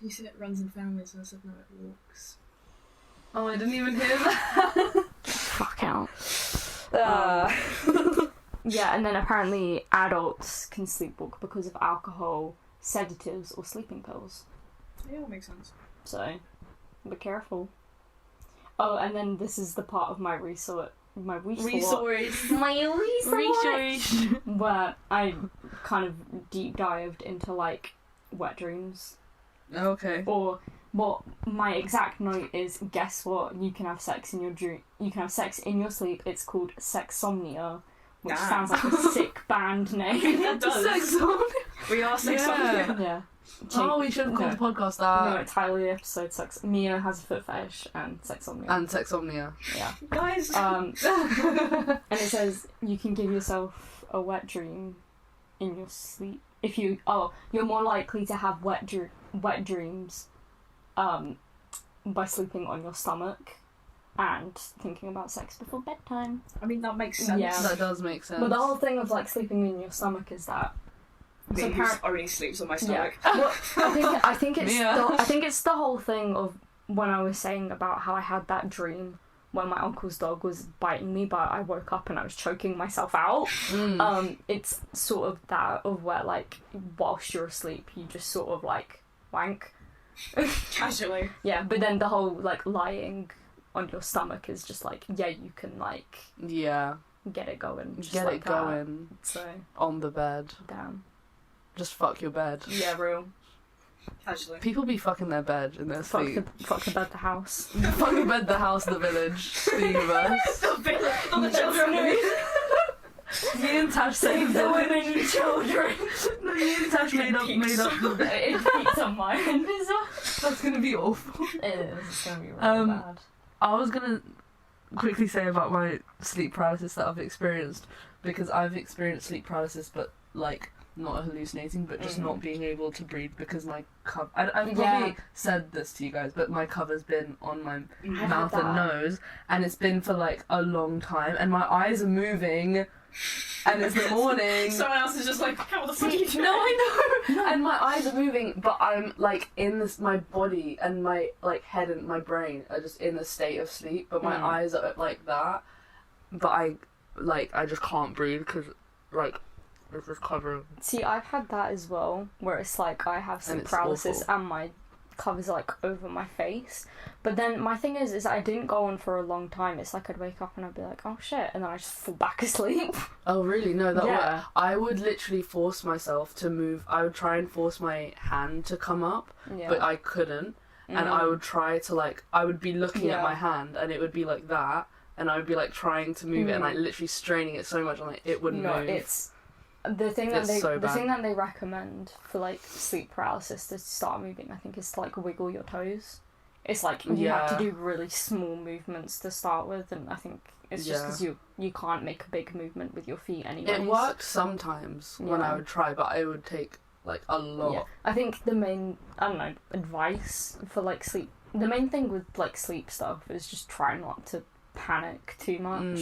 You said it runs in families, and I said, no, it walks. Oh, I didn't even hear that. Fuck out. Yeah, and then apparently adults can sleepwalk because of alcohol, sedatives or sleeping pills. Yeah, that makes sense. So, be careful. Oh, and then this is the part of my research. My research. Where I kind of deep dived into like wet dreams. Okay. Or what my exact note is, guess what? You can have sex in your dream. You can have sex in your sleep. It's called Sexomnia, which sounds like a sick band name. That does. Sexomnia. We are Sexomnia. Yeah. Oh, we should have called the podcast that. No, title of the episode, Mia has a foot fetish and Sexomnia. And Sexomnia. Yeah. Guys. And it says you can give yourself a wet dream in your sleep. If you're more likely to have wet dreams by sleeping on your stomach and thinking about sex before bedtime. I mean, that makes sense. Yeah. That does make sense. But the whole thing of like sleeping in your stomach is that Me who already sleeps on my stomach. Yeah. Well, I think it's the whole thing of when I was saying about how I had that dream when my uncle's dog was biting me, but I woke up and I was choking myself out. It's sort of that of where like whilst you're asleep you just sort of like wank. Casually. Yeah, but then the whole like lying on your stomach is just like, yeah, you can like get it going. Just Get like it that. going. So On the bed. damn. Just fuck your bed. Yeah, real. Casually. People be fucking their bed in their sleep. Fuck the bed, the house. Fuck the bed, the house, the village, the universe. the children. Me and Tash saved the it. women and children. No, me and Tash made up the. It peaks on my end as well. That's gonna be awful. It is. It's gonna be really bad. I was gonna quickly say about my sleep paralysis that I've experienced, because I've experienced sleep paralysis, but like not hallucinating, but just not being able to breathe because my cover. I've probably said this to you guys, but my cover's been on my mouth and nose, and it's been for like a long time, and my eyes are moving. And it's the morning. Someone else is just like, what the fuck are you doing? No, I know. And my eyes are moving, but I'm like in this. My body and my like head and my brain are just in a state of sleep, but my eyes are like that. But I just can't breathe because like it's just covering. See, I've had that as well, where it's like I have sleep paralysis and my covers like over my face. But then my thing is I didn't go on for a long time. It's like I'd wake up and I'd be like, oh shit, and then I just fall back asleep. Oh really? No, that I would literally force myself to move. I would try and force my hand to come up, but I couldn't. And I would try to like, I would be looking at my hand and it would be like that, and I would be like trying to move it and like literally straining it so much and like it wouldn't move. It's the thing that they recommend for like sleep paralysis to start moving, I think, is to like wiggle your toes. It's like you have to do really small movements to start with, and I think it's just because you can't make a big movement with your feet anyway. It worked sometimes when I would try, but it would take like a lot. Yeah. I think the main advice for like sleep. The main thing with like sleep stuff is just try not to panic too much.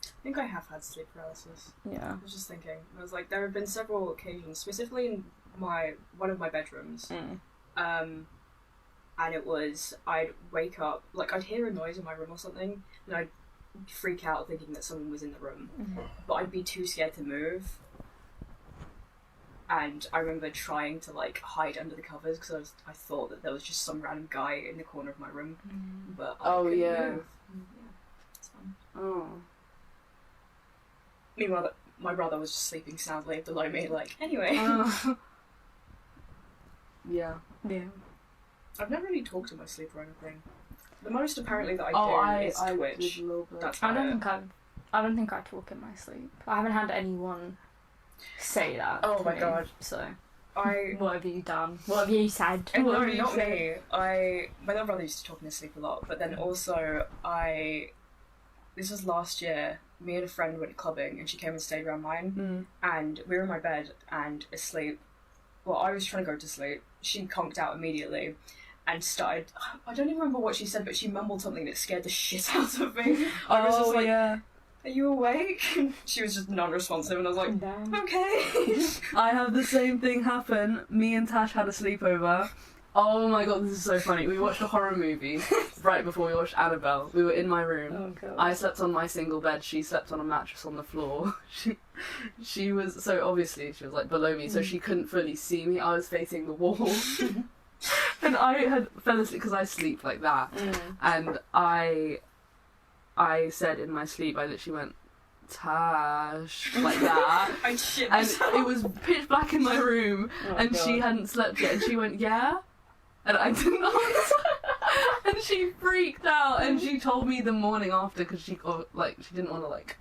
I think I have had sleep paralysis. Yeah. I was just thinking. I was like, there have been several occasions, specifically in one of my bedrooms. And it was, I'd wake up, like I'd hear a noise in my room or something, and I'd freak out thinking that someone was in the room. But I'd be too scared to move. And I remember trying to like hide under the covers because I thought that there was just some random guy in the corner of my room. But I couldn't move. Yeah, it's fun. Oh. Meanwhile, my brother was just sleeping soundly below me, like, anyway. Yeah. I've never really talked in my sleep or anything. The most apparently that I do is Twitch. That's I don't think I talk in my sleep. I haven't had anyone say that. Oh my god. So What have you done? What have you said? No, not me. My little brother used to talk in his sleep a lot, but then also this was last year, me and a friend went clubbing and she came and stayed around mine, and we were in my bed and asleep. Well, I was trying to go to sleep. She conked out immediately and started, I don't even remember what she said, but she mumbled something that scared the shit out of me. I was just like, are you awake? She was just non-responsive, and I was like, okay. I have the same thing happen. Me and Tash had a sleepover. Oh my god, this is so funny. We watched a horror movie right before we watched Annabelle. We were in my room. Oh god. I slept on my single bed. She slept on a mattress on the floor. She was, so obviously she was like below me, so she couldn't fully see me. I was facing the wall. And I had fell asleep because I sleep like that. And I said in my sleep, I literally went, Tash, like that. I shit And myself. it was pitch black in my room, and God. she hadn't slept yet, and she went, yeah? And I didn't answer. And she freaked out, and she told me the morning after, because she didn't want to, like,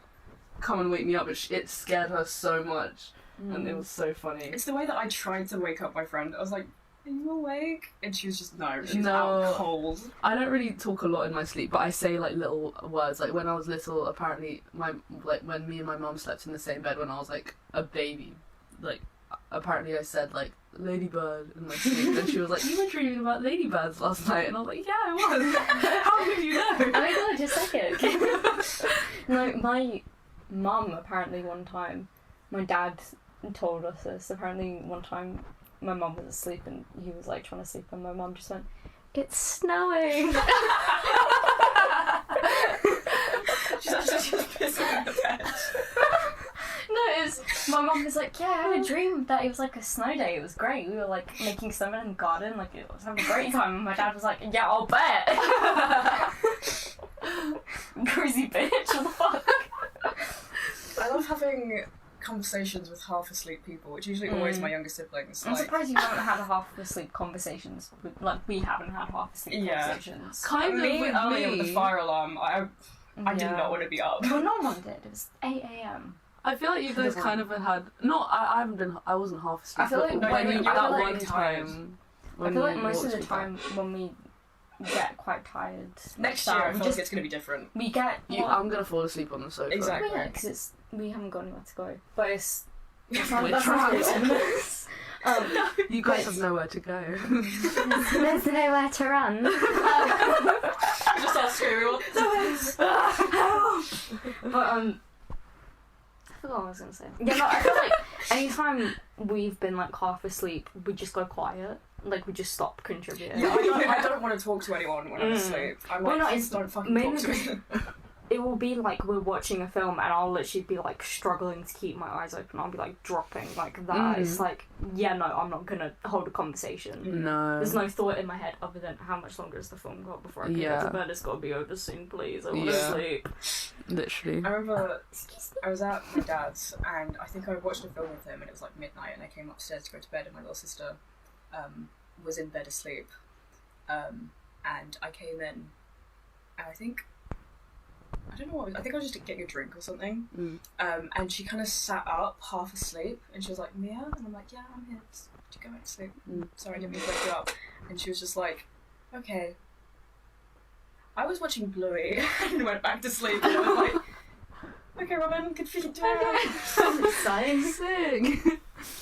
come and wake me up, but it scared her so much, and it was so funny. It's the way that I tried to wake up my friend. I was like, are you awake? And she was just, no, she's No. out cold. I don't really talk a lot in my sleep, but I say like little words. Like when I was little, apparently when me and my mum slept in the same bed when I was like a baby, like apparently I said like ladybird in my sleep, and she was like, you were dreaming about ladybirds last night, and I was like, yeah, I was. How did you know? Oh my god, just like it. No, my mum apparently one time, my dad told us this. Apparently one time my mum was asleep and he was like trying to sleep, and my mum just went, it's snowing. She's actually just pissing in the bed. No, my mum was like, yeah, I had a dream that it was like a snow day. It was great. We were like making snowmen in the garden, like it was having a great time. And my dad was like, yeah, I'll bet. Crazy bitch, what the fuck? I love having conversations with half asleep people. It's usually always my younger siblings. I'm Like, surprised you haven't had half asleep conversations with, like, we haven't had half asleep Yeah. conversations. Kind of me with earlier me. with the fire alarm, I did not want to be up. Well, no one did. It was 8 a.m. I feel like you guys kind of had. Not. I haven't been. I wasn't half asleep. I feel like but when when you- that I feel like one you're tired. time. I when feel like you most of watched the me time when we get quite tired. Next like year, that, I we feel like it's going to be different. we get. I'm gonna fall asleep on the sofa. Exactly. Well, yeah, because we haven't got anywhere to go. But it's. We're That's not really trapped. ominous. You guys have nowhere to go. There's nowhere to run. Just start screaming. But I forgot what I was gonna say. Yeah, no, I feel like anytime we've been like half asleep, we just go quiet. Like we just stop contributing. Yeah, I don't want to talk to anyone when I'm asleep. I'm Well, like, no, please it's don't fucking mainly talk to me. It will be like we're watching a film and I'll literally be like struggling to keep my eyes open. I'll be like dropping like that. It's like, yeah, no, I'm not gonna hold a conversation. No. There's no thought in my head other than how much longer has the film got before I can get to bed. It's gotta be over soon, please. I want to Yeah. sleep. Literally. I remember I was at my dad's and I think I watched a film with him and it was like midnight and I came upstairs to go to bed and my little sister was in bed asleep. And I came in and I don't know what, I think I was just getting a drink or something. And she kind of sat up, half asleep, and she was like, Mia? And I'm like, yeah, I'm here. Just go back to sleep. Sorry, I didn't mean to wake you up. And she was just like, okay. I was watching Bluey and went back to sleep. And I was like, okay, Robin, good for you. Exciting.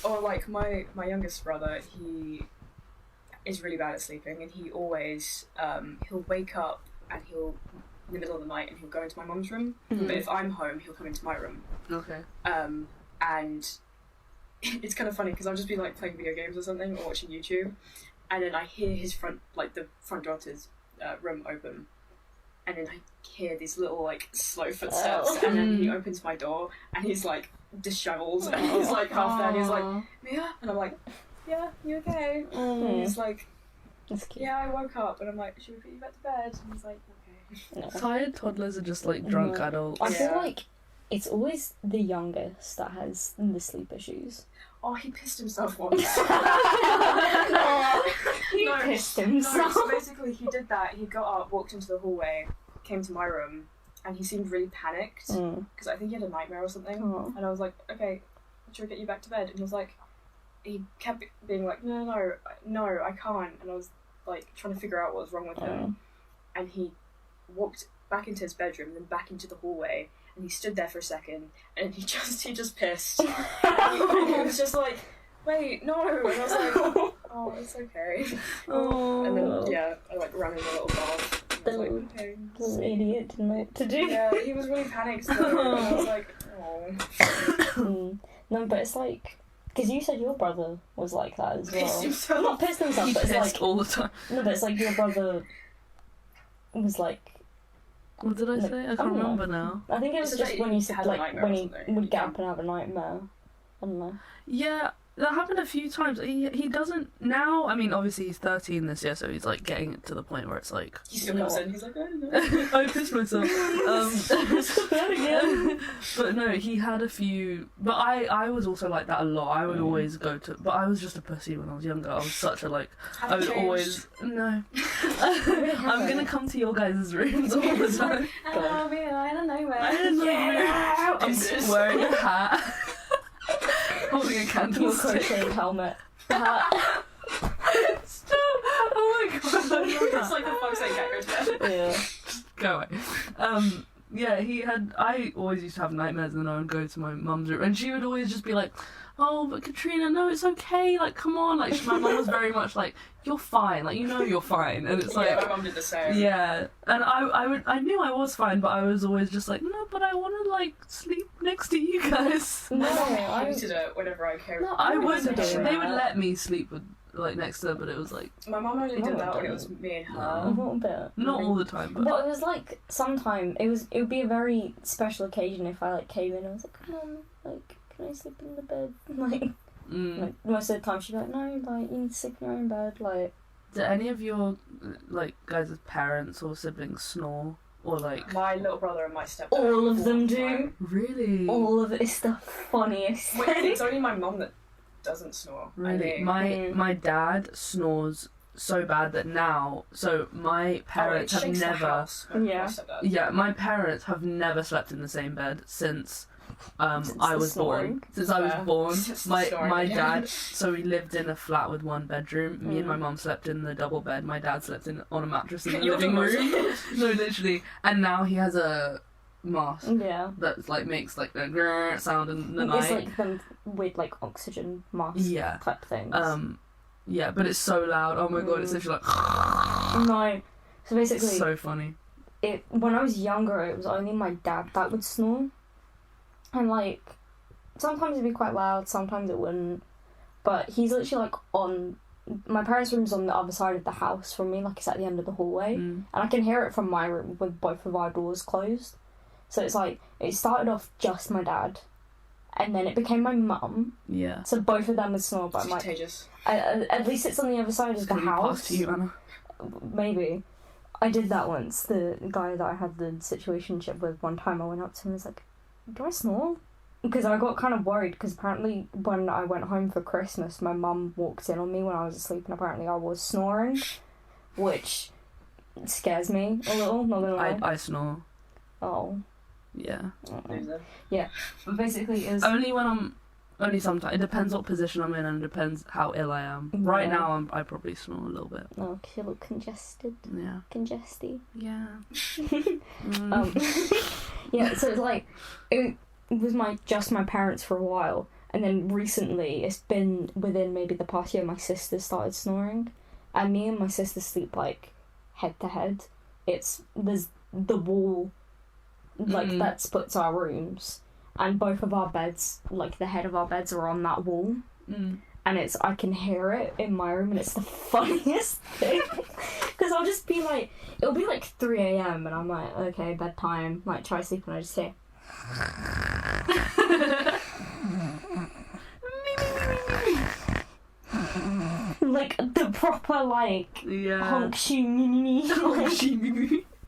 Or like my youngest brother, he is really bad at sleeping, and he always he'll wake up and he'll in the middle of the night and he'll go into my mum's room. But if I'm home, he'll come into my room. Okay. And it's kind of funny because I'll just be like playing video games or something or watching YouTube, and then I hear his the front door to his room open, and then I hear these little like slow footsteps, and then he opens my door and he's like disheveled and he's like half there and he's like, Mia? And I'm like, yeah, you okay? And he's like, That's cute. yeah, I woke up, and I'm like, should we put you back to bed? And he's like, okay. Tired toddlers are just like drunk adults. I feel Yeah. like it's always the youngest that has the sleep issues. Oh, he pissed himself once. He No, pissed No, himself. so basically he did that. He got up, walked into the hallway, came to my room, and he seemed really panicked because I think he had a nightmare or something. And I was like, okay, should we get you back to bed? And he was like, he kept being like, no, I can't. And I was like trying to figure out what was wrong with him. And he walked back into his bedroom and then back into the hallway, and he stood there for a second, and he just pissed. And he was just like, wait, no. And I was like, oh, it's okay. And then, yeah, I like ran in a little bath. I was like, okay. Little idiot didn't know what to do. Yeah, he was really panicked though. And I was like, oh. No, but it's like Because you said your brother was like that as well. Pissed himself. Not pissed himself, He but it's pissed like... all the time. No, but it's like your brother was like... What did I say? I I can't don't know. remember now. I think it was It's just like when you he said, had a like, nightmare when or he something. would get up and have a nightmare. I don't know. Yeah, that happened a few times. He doesn't now. I mean, obviously he's 13 this year, so he's like getting to the point where it's like He still comes in, he's like, I don't know. I pissed myself. But no, he had a few. But I was also like that a lot. I would always go to. But I was just a pussy when I was younger. I was such a like. I would always no. I'm gonna come to your guys' rooms all the time. God. I don't know where. I don't know. Yeah. I'm wearing a hat. Holding a Your candlestick. crocheted helmet. Stop! Oh my god! It's like the fuck's sake, can't go to bed. Yeah. Go away. Yeah, he had. I always used to have nightmares, and then I would go to my mum's room, and she would always just be like, "Oh, but Katrina, no, it's okay. Like, come on." Like, my mum was very much like, "You're fine. Like, you know, you're fine." And it's like, Yeah, my mum did the same. yeah. And I knew I was fine, but I was always just like, no, but I want to like sleep next to you guys. No, I I hated it whenever I came. No, I I would. wasn't doing They would that. let me sleep with like next to her, but it was like My mum only did No, that I when it don't. was me and a her. little bit. not all the time, but Well, it was like sometime it would be a very special occasion if I like came in and I was like, come on, like, can I sleep in the bed? Like most of the time she'd be like, no, like you need to sleep in your own bed. Like, do any of your like guys' parents or siblings snore or like My little brother and my stepdad. all of them the do. time. really? All of it is the funniest. Wait, it's only my mum that doesn't snore. I Really, think. my dad snores so bad that now. So my parents it have shakes the never. house, my Yeah. stepdad. Yeah, my parents have never slept in the same bed since Since I the was snoring. born. Since I was Fair. born, Since the my snoring, yeah. dad. So we lived in a flat with one bedroom. Me and my mum slept in the double bed. My dad slept on a mattress in the You're the living most- room. No, literally. And now he has a mask Yeah. that like makes like the grrr sound in the It's night. like them with like oxygen mask Yeah. type things. Yeah, but it's so loud. Oh my god, it's literally like No. So basically, it's so funny. when I was younger, it was only my dad that would snore. And like, sometimes it'd be quite loud, sometimes it wouldn't. But he's literally like on. My parents' room's on the other side of the house from me, like it's at the end of the hallway. And I can hear it from my room with both of our doors closed. So it's like, it started off just my dad. And then it became my mum. Yeah. So both of them would snore, but It's I'm like, contagious. at least it's on the other side of the Can you pass house. to you, Anna? Maybe. I did that once. The guy that I had the situationship with, one time I went up to him and was like, do I snore? Because I got kind of worried, because apparently when I went home for Christmas, my mum walked in on me when I was asleep and apparently I was snoring, which scares me a little, not gonna lie. I snore. Oh. Yeah. Loser. But basically it was... Only sometimes. It depends what position I'm in and it depends how ill I am. Right Yeah. now I probably snore a little bit. Oh, 'cause you look congested. Yeah. Congesty. Yeah. Yeah, so it's like... It was just my parents for a while, and then recently, it's been within maybe the past year, my sister started snoring, and me and my sister sleep like head to head. There's the wall like that splits our rooms, and both of our beds, like the head of our beds, are on that wall, and I can hear it in my room, and it's the funniest thing, because I'll just be like, it'll be like 3 a.m. and I'm like, okay, bedtime, like try to sleep, and I just hear like the proper like honk shoo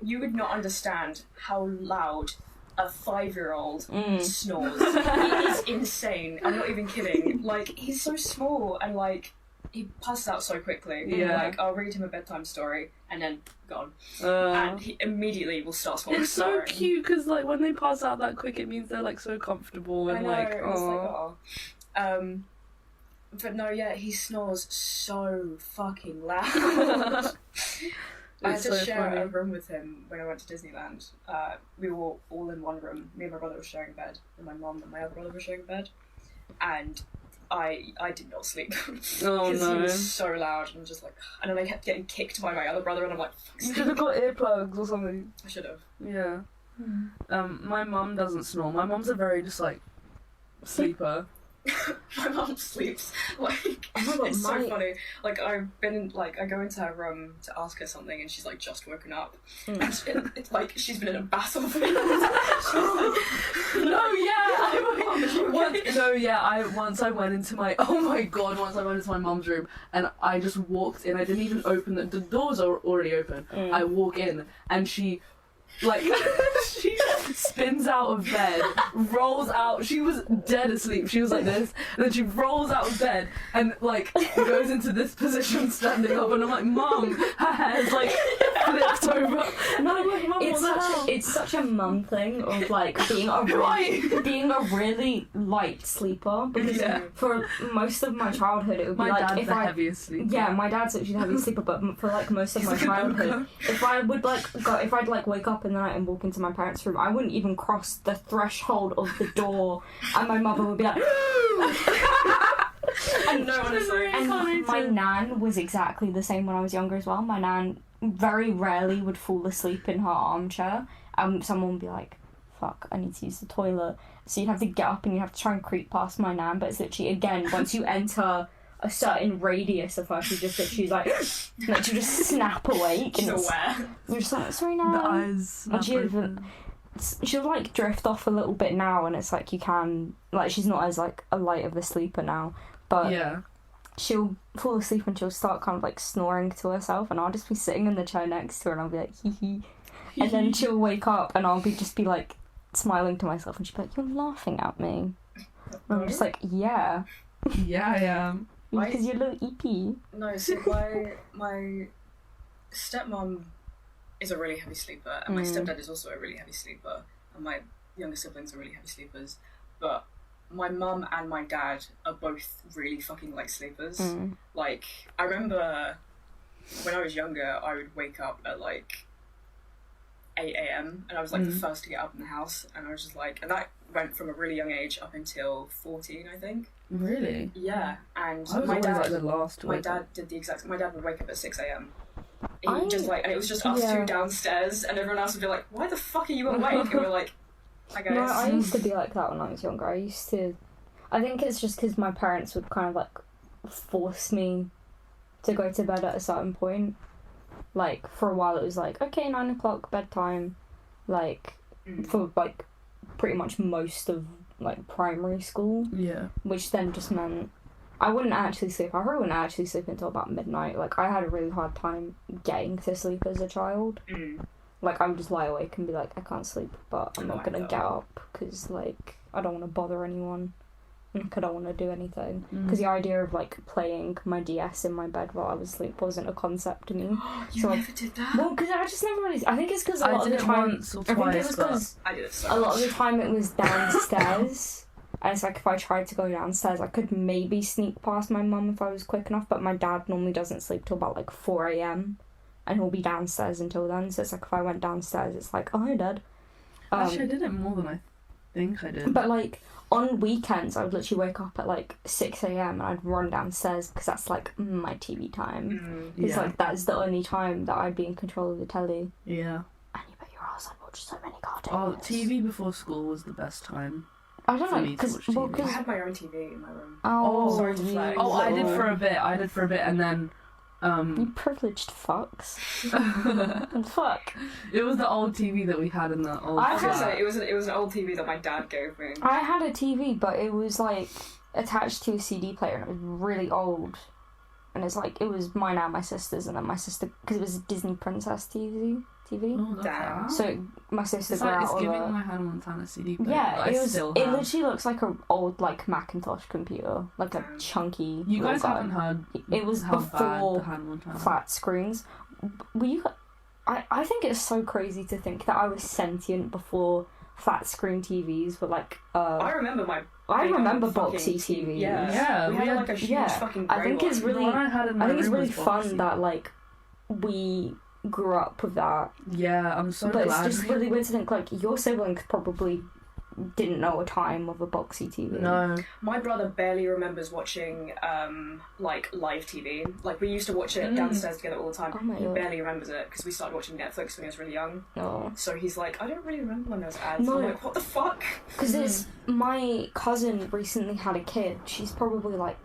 You would not understand how loud a 5-year-old snores. It is insane. I'm not even kidding. Like, he's so small and like he passes out so quickly. Yeah. Like, I'll read him a bedtime story and then gone. Uh, And he immediately will start snoring. it's so cute because like when they pass out that quick, it means they're like so comfortable and I know, like it's oh. But no, yeah, he snores so fucking loud. I had It's to so share funny. a room with him when I went to Disneyland. We were all in one room. Me and my brother were sharing a bed, and my mum and my other brother were sharing a bed. And I did not sleep Oh because he no! was so loud, and just like, and then I kept getting kicked by my other brother, and I'm like, You should have got earplugs or something. I should have. Yeah. My mum doesn't snore. My mum's a very just like sleeper. My mum sleeps like Oh my God, it's so funny. Like I've been like I go into her room to ask her something and she's like just woken up. And it's like she's been in a battlefield. Once I went into my once I went into my mum's room and I just walked in. I didn't even open the doors are already open. I walk in and she she spins out of bed, rolls out. She was dead asleep. She was like this, and then she rolls out of bed and like goes into this position, standing up. And I'm like, Mum, her hair's like flipped over. And I'm like, Mum, it's such a mum thing of like being a really light sleeper. Because for most of my childhood, it would be my like dad's if the I heaviest sleeper. Yeah, my dad's actually the heaviest sleeper. But for like most of my childhood, if I'd like wake up in the night and walk into my parents' room, I wouldn't even cross the threshold of the door, and my mother would be like, and no one is like. And my nan was exactly the same when I was younger as well. My nan very rarely would fall asleep in her armchair, and someone would be like, "Fuck, I need to use the toilet." So you'd have to get up and you have to try and creep past my nan. But it's literally again once you enter a certain radius of her, she's like she'll just snap awake. She's and aware. You're just like, sorry, Nan. The eyes. And she'll like drift off a little bit now, and it's like you can like she's not as like a light of a sleeper now, but she'll fall asleep and she'll start kind of like snoring to herself, and I'll just be sitting in the chair next to her and I'll be like hee hee, and then she'll wake up and I'll just be like smiling to myself and she'll be like, "You're laughing at me," and I'm just like, yeah I am. because you're a little EP. No, so my stepmom is a really heavy sleeper, and my stepdad is also a really heavy sleeper, and my younger siblings are really heavy sleepers, but my mum and my dad are both really fucking light sleepers. Like, I remember when I was younger, I would wake up at like 8 a.m. and I was like the first to get up in the house, and I was just like, and that went from a really young age up until 14, I think. Really? Yeah, and I was my always dad, like the last to my wake dad up. did the exact. My dad would wake up at 6 a.m. And it was just us two downstairs, and everyone else would be like, "Why the fuck are you awake?" And we're like, "Hi guys." No, I used to be like that when I was younger. I think it's just because my parents would kind of like force me to go to bed at a certain point. Like for a while, it was like, okay, 9 o'clock bedtime. Like for like pretty much most of like primary school. Yeah. Which then just meant I wouldn't actually sleep. I probably wouldn't actually sleep until about midnight. Like, I had a really hard time getting to sleep as a child. Like, I would just lie awake and be like, I can't sleep, but I'm not going to get up because, like, I don't want to bother anyone. Like, I don't want to do anything. Because the idea of, like, playing my DS in my bed while I was asleep wasn't a concept to me. You never did that? Well, because I just never really... I think it's because a lot of the time... once or twice, I think it was because I did it so a lot much. of the time it was downstairs. And it's like if I tried to go downstairs, I could maybe sneak past my mum if I was quick enough, but my dad normally doesn't sleep till about like 4 a.m. and he'll be downstairs until then, so it's like if I went downstairs, it's like, oh, hi, Dad. Actually, I did it more than I think I did. But like, on weekends, I would literally wake up at like 6 a.m. and I'd run downstairs because that's like my TV time. It's like, that's the only time that I'd be in control of the telly. Yeah. And you bet your ass I'd watch so many cartoons. Oh, TV before school was the best time. I don't know, because I had my own TV in my room. Oh, sorry to flag. Oh, I did for a bit, and then... You privileged fucks. Fuck. It was the old TV that we had in the old... I was gonna say, it was an old TV that my dad gave me. I had a TV, but it was like attached to a CD player, and it was really old. And it's like, it was mine and my sister's, and then my sister, because it was a Disney Princess TV. Oh, damn. So my sister it's got like, out it's of giving my Hannah Montana CD player. Yeah, it literally looks like an old like Macintosh computer, like a chunky. You guys guy. haven't heard. It was how before bad the Hannah Montana. flat screens. Were you? I think it's so crazy to think that I was sentient before flat screen TVs were like. I remember boxy TVs. Yeah. We had like a huge fucking grey I think it's really. I think it's really fun that like we grew up with that. Yeah, I'm so glad. But it's just really weird to think like your siblings probably didn't know a time of a boxy TV. No. My brother barely remembers watching like live TV. Like we used to watch it downstairs together all the time. Oh my He God. barely remembers it because we started watching Netflix when he was really young. No. So he's like, I don't really remember when there was ads. No. I'm like, what the fuck? Because it's my cousin recently had a kid. She's probably like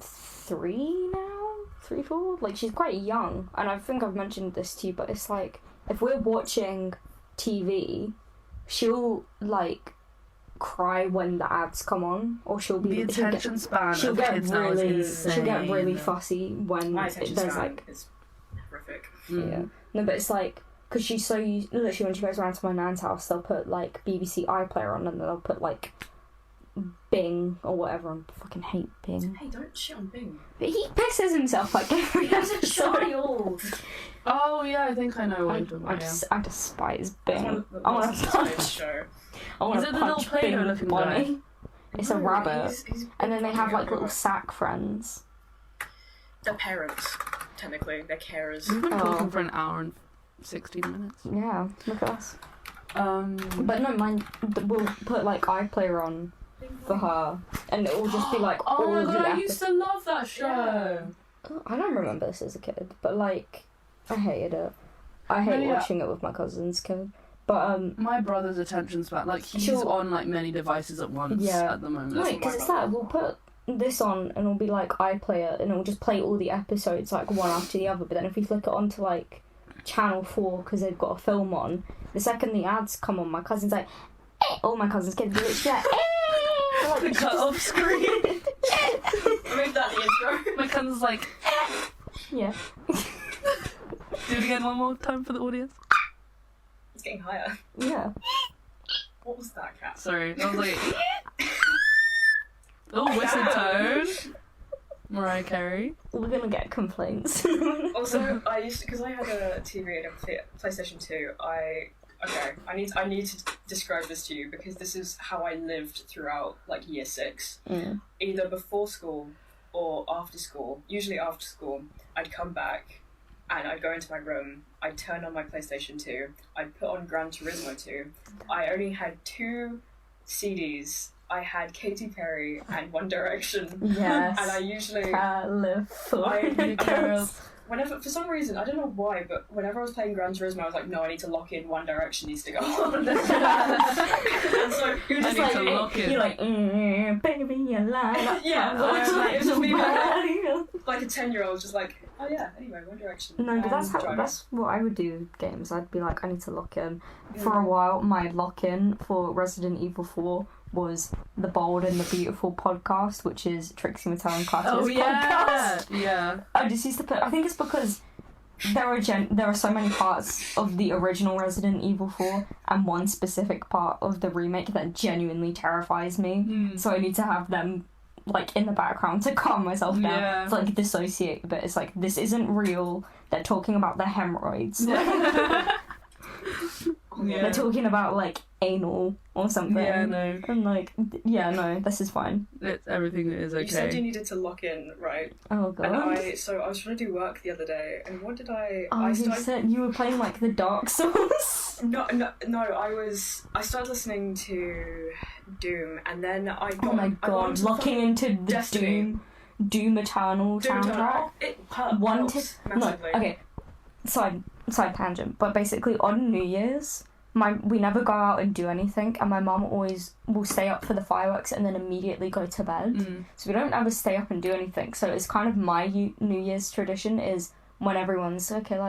3 now, 3, 4. Like she's quite young, and I think I've mentioned this to you. But it's like if we're watching TV, she'll like cry when the ads come on, or she'll be The attention span she'll of get kids now is really insane. she'll get really fussy when My attention there's span like is horrific. yeah. No, but it's like because she's so used. Literally, when she goes around to my nan's house, they'll put like BBC iPlayer on, and then they'll put like Bing or whatever. I fucking hate Bing. Hey, don't shit on Bing. But he pisses himself like every episode. old. Oh yeah, I think I know what you're talking about. I despise That's one Bing. of the I want most to exciting punch. show. I want Is to it the little punch Play-Doh Bing looking Bonnie. It's a No, rabbit, he's and then they have like little rabbit. sack friends. They're parents, technically. They're carers. We've been Oh. talking for an hour and 16 minutes. Yeah, look at us. But But no, mine. We'll put like iPlayer on for her, and it will just be like oh all my the god, I episodes. used to love that show. Yeah. I don't remember this as a kid, but like, I hated it. I hate No, yeah. watching it with my cousin's kid. But My brother's attention span, like he's Sure. on like many devices at once Yeah. at the moment. no, That's because what it's my that we'll put this on and it'll be like iPlayer and it'll just play all the episodes like one after the other. But then if we flick it onto like Channel 4 because they've got a film on, the second the ads come on, my cousin's like, eh! All my cousin's kids are literally like, eh! Like, The it's cut just- off screen. Make that the intro. My cousin's like, Yeah. do it again one more time for the audience. It's getting higher. Yeah. What was that, cat? Sorry, that was like, oh, whistle tone. Mariah Carey. We're gonna get complaints. Also, I used to, because I had a TV and a PlayStation 2. I need to describe this to you because this is how I lived throughout like year 6. Either before school or after school. Usually after school, I'd come back and I'd go into my room. I'd turn on my PlayStation 2. I'd put on Gran Turismo 2. I only had 2 CDs. I had Katy Perry and One Direction. Yes. And I usually California Girls. whenever, for some reason, I don't know why, but whenever I was playing Gran Turismo, I was like, no, I need to lock in One Direction needs to go on. And so You're just I need like, to lock in. you're like, baby, you're lying. Yeah, like, it was just me somebody. like a 10-year-old, just like, oh yeah, anyway, One Direction. No, but And Drive. that's what I would do with games. I'd be like, I need to lock in. For a while, my lock-in for Resident Evil 4 was the Bold and the Beautiful podcast, which is Trixie Mattel and Carter's Oh yeah, podcast. yeah. I just used to put. I think it's because there are so many parts of the original Resident Evil 4 and one specific part of the remake that genuinely terrifies me. So I need to have them like in the background to calm myself down. Yeah. To like dissociate a bit. It's like this isn't real. They're talking about the hemorrhoids. Yeah. They're talking about like anal or something. Yeah, no. And like, yeah, no, this is fine. Everything is You said you okay. needed to lock in, right? Oh And god. I was trying to do work the other day, and what did I? Oh, I you started. said you were playing like the Dark Souls. No. I started listening to Doom, and then I got. Oh my I got god, onto locking into the Destiny. Doom Eternal Doom soundtrack. Eternal. It One helps no, massively. okay. Side tangent, but basically on New Year's, we never go out and do anything, and my mum always will stay up for the fireworks and then immediately go to bed. So we don't ever stay up and do anything. So it's kind of my New Year's tradition is when everyone's okay,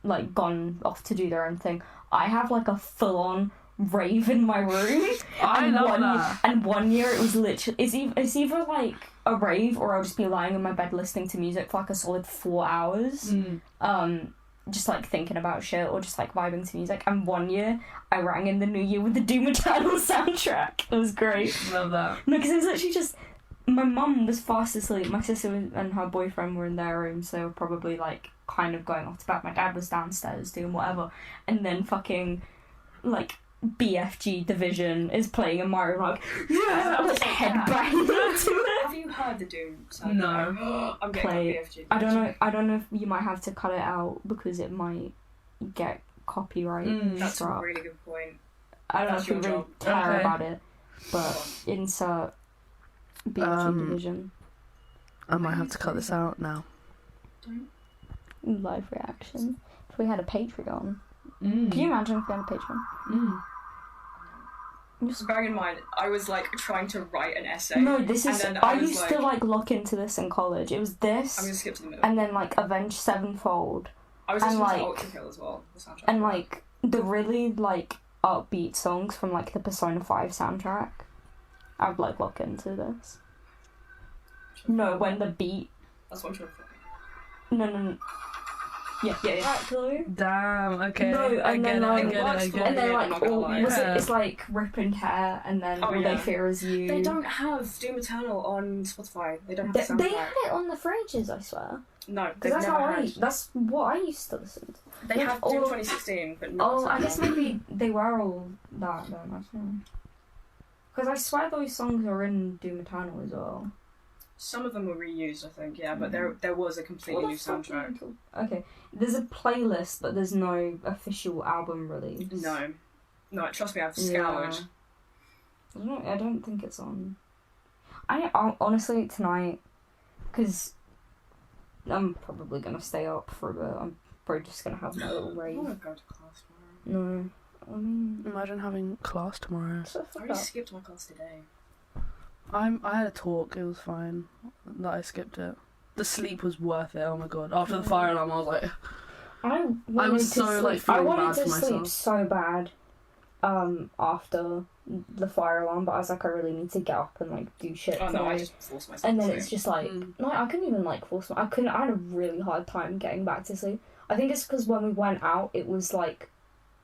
like gone off to do their own thing, I have like a full on rave in my room. I love that. And one year it was literally it's either like a rave or I'll just be lying in my bed listening to music for like a solid 4 hours. Just like thinking about shit or just like vibing to music. And one year I rang in the new year with the Doom Eternal soundtrack. It was great. Love that. No, because it was literally just my mum was fast asleep. My sister and her boyfriend were in their room, so they were probably like kind of going off to bed. My dad was downstairs doing whatever, and then fucking like BFG Division is playing in my room. Like, yeah, I was headbanging to it. Have you heard the Doom soundtrack? No. I'm getting Play on BFG. I don't know if you might have to cut it out because it might get copyright That's a struck. really good point. I don't know That's if we your really job. care Okay. about it, but insert BG division. I might have to cut this out now. Don't. Live reaction. If we had a Patreon. Mm. Can you imagine if we had a Patreon? Mm. Just bearing in mind, I was like trying to write an essay. No, this is. And then I was used like, to like look into this in college. It was I'm gonna this, skip to the middle. and then like Avenged Sevenfold, I was and, listening to like- Ultra Kill as well. The soundtrack. and like the really like upbeat songs from like the Persona 5 soundtrack. I'd like look into this. No, when the beat. That's what I'm trying to think. No. Yeah. Exactly. Damn, okay. No, I and get then, it, I like, get it, I get And it. then I'm like not gonna all lie. was Yeah. it's like ripping hair, and then Oh, all yeah. they fear is you. They don't have Doom Eternal on Spotify. They don't have the They soundtrack. had it on the fridges, I swear. No, Because they've that's never how had. that's what I used to listen to. They have all Doom of- 2016, but not Oh, the I guess soundtrack. maybe they were all that then. I don't know. Because I swear those songs are in Doom Eternal as well. Some of them were reused, I think. Yeah, but there was a completely new soundtrack. Okay, there's a playlist, but there's no official album release. No, trust me, I've scoured. Yeah. I don't think it's on. I honestly tonight, because I'm probably gonna stay up for a bit. I'm probably just gonna have my little I rave. want to go to class tomorrow. No, I mean, Imagine having class tomorrow. shut the I fuck already up. skipped my class today. I had a talk, it was fine that I skipped it. The sleep was worth it, oh my god. After the fire alarm, I was like, I wanted was to so, sleep. like, feeling I wanted bad to for sleep myself. so bad. After the fire alarm, but I was like, I really need to get up and like do shit. Oh no, tonight. I just forced myself And then to it's sleep. just like, no, I couldn't even like force. I couldn't. I had a really hard time getting back to sleep. I think it's because when we went out, it was like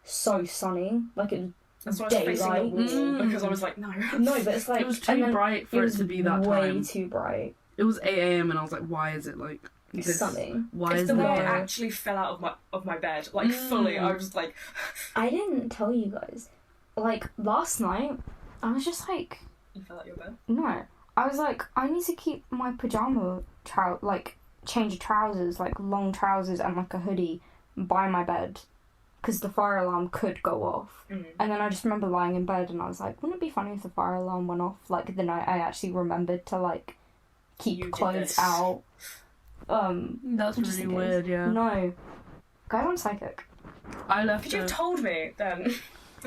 so sunny, like it That's why I was facing the daylight. wall, because I was like, no. No, but it's like it was and too then bright for it was to be that way time. too bright. It was 8 a.m. and I was like, why is it like this? Sunny. Why It's is the it way I there? actually fell out of my bed, like fully. I was like, I didn't tell you guys. Like last night, I was just like, you fell out of your bed. no. I was like, I need to keep my pajama change of trousers, like long trousers and like a hoodie by my bed, because the fire alarm could go off. Mm. And then I just remember lying in bed and I was like, wouldn't it be funny if the fire alarm went off like the night I actually remembered to like keep You did clothes this. out. That's just really in case. weird, yeah. No, guys, I'm psychic. I left Could you have it. told me then?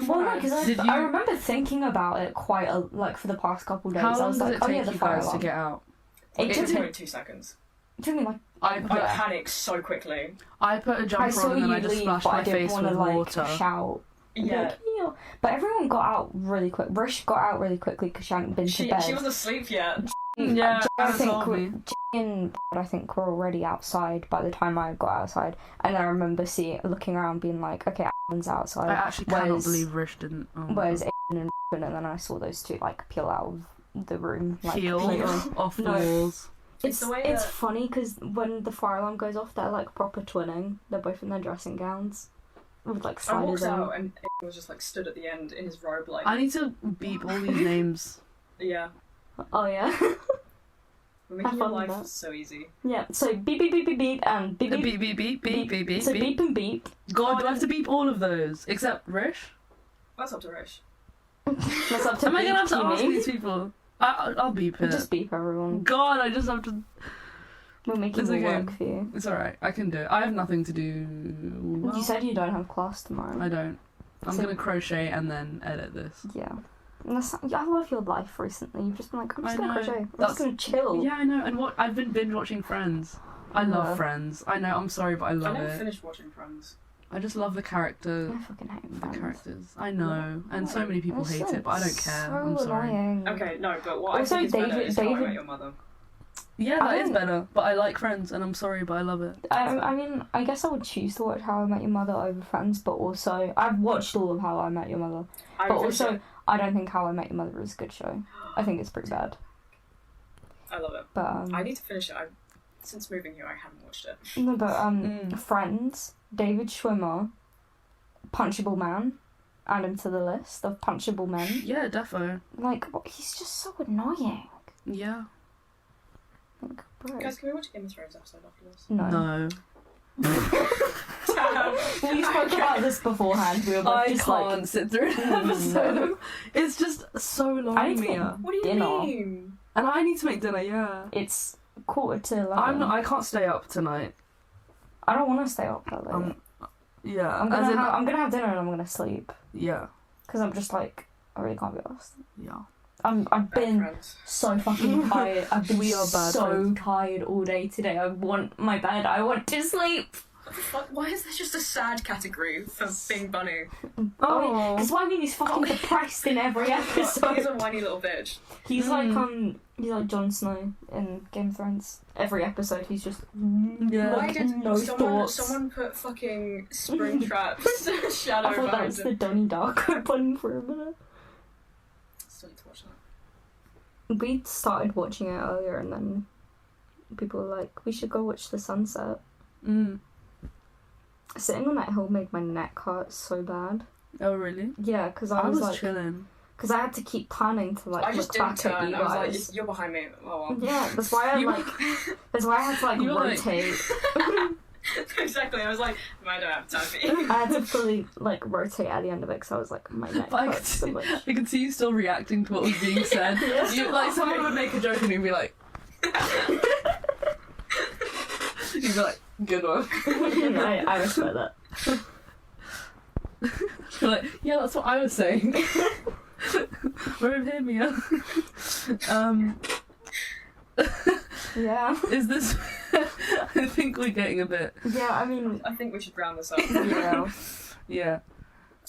Well, no, because Did I you- remember thinking about it quite like for the past couple days. How I long was does like, it oh take yeah, the you fire guys to alarm. get out? It It took took me, me 2 seconds. it took me like I I put, panicked so quickly. I put a I jumper saw on and then you I just leave, splashed but my I didn't face want to with like water. shout. Yeah. Like, "Ew." But everyone got out really quick. Rish got out really quickly because she hadn't been to She bed. wasn't asleep yet. Yeah, I Anna think told me. and I think were already outside by the time I got outside, and I remember looking around, being like, "Okay, Alan's outside." I actually cannot Where's- believe Rish didn't. Oh my Whereas God. Aiden and then I saw those two like peel out of the room, like Peel completely. off the No. walls. It's the way it's that- funny because when the fire alarm goes off, they're like proper twinning. They're both in their dressing gowns with like I sliders walked in. out and he was just like stood at the end in his robe, like, I need to beep all these names. yeah. Oh yeah, We're making Have your fun with life that. so easy. yeah. So beep beep beep beep beep and beep The beep. beep beep beep beep beep beep So beep. beep and beep. God, do I have to beep all of those except Rish? That's up to Rish. That's up to Am I gonna have to ask Teamy. these people? I'll beep it. Just beep everyone. God, I just have to. We'll make it It's okay. work for you. It's alright. I can do it. I have nothing to do. You said you don't have class tomorrow. I don't. I'm So- gonna crochet and then edit this. Yeah. And I love your life recently. You've just been like, I'm just I gonna know. crochet. I'm That's- just gonna chill. Yeah, I know. And what I've been binge watching Friends. I love Yeah. Friends. I know. I'm sorry, but I I love never it. finished watching Friends. I just love the character. I fucking hate The Friends. characters. I know, and so many people It's hate so- it, but I don't care. So I'm sorry. annoying. Okay, no, but what Also, I think is better David- is How I David- Met Your Mother. Yeah, I that is don't- better. But I like Friends, and I'm sorry, but I love it. I mean, I guess I would choose to watch How I Met Your Mother over Friends, but also I've watched all of How I Met Your Mother, I but finished also it. I don't think How I Met Your Mother is a good show. I think it's pretty bad. I love it. But I need to finish it. Since moving here, I haven't watched it. no, but Mm. Friends, David Schwimmer, Punchable Man, add him to the list of punchable men. Yeah, defo. Like, he's just so annoying. Yeah. Like, bro. Guys, can we watch a Game of Thrones episode after this? No. No. Damn We spoke about this beforehand. We were both I just can't sit through an episode. It's just so long, I need to make Mia. What do you dinner. mean? And I need to make dinner, yeah. It's 11:15. I can't stay up tonight. I don't want to stay up that late. Yeah. I'm gonna have dinner and I'm gonna sleep. Yeah. Because I'm just like, I really can't be asked. Yeah. I've Bad been friends. so fucking tired. I've been We are bad so friends. tired all day today. I want my bed. I want to sleep. What the fuck? Why is there just a sad category for being bunny? Oh. Because why he's fucking depressed in every episode. He's a whiny little bitch. He's like Jon Snow in Game of Thrones. Every episode he's just Yeah. Why did no thoughts. someone put fucking spring traps shadow I thought that behind was him? the Donnie Darko pun for a minute. Still need to watch that. We started watching it earlier and then people were like, we should go watch the sunset. Sitting on that hill made my neck hurt so bad. Oh, really? Yeah, because I was like, chilling. because I had to keep planning to like I just look didn't back at turn. you I was guys. like, you're behind me. Oh well. Yeah, that's why I You- like. That's why I had to like You were like- rotate. Exactly. I was like, I don't have time for you. I had to fully like rotate at the end of it because I was like, my neck But hurts so much. I could see you still reacting to what was being said. Yeah. You, like, someone would make a joke and you'd be like... You'd be like, good one. I respect that. You're like, yeah, that's what I was saying. We're over here, Mia. Yeah. Is this... I think we're getting a bit... Yeah, I mean, I think we should round this up. yeah, Yeah.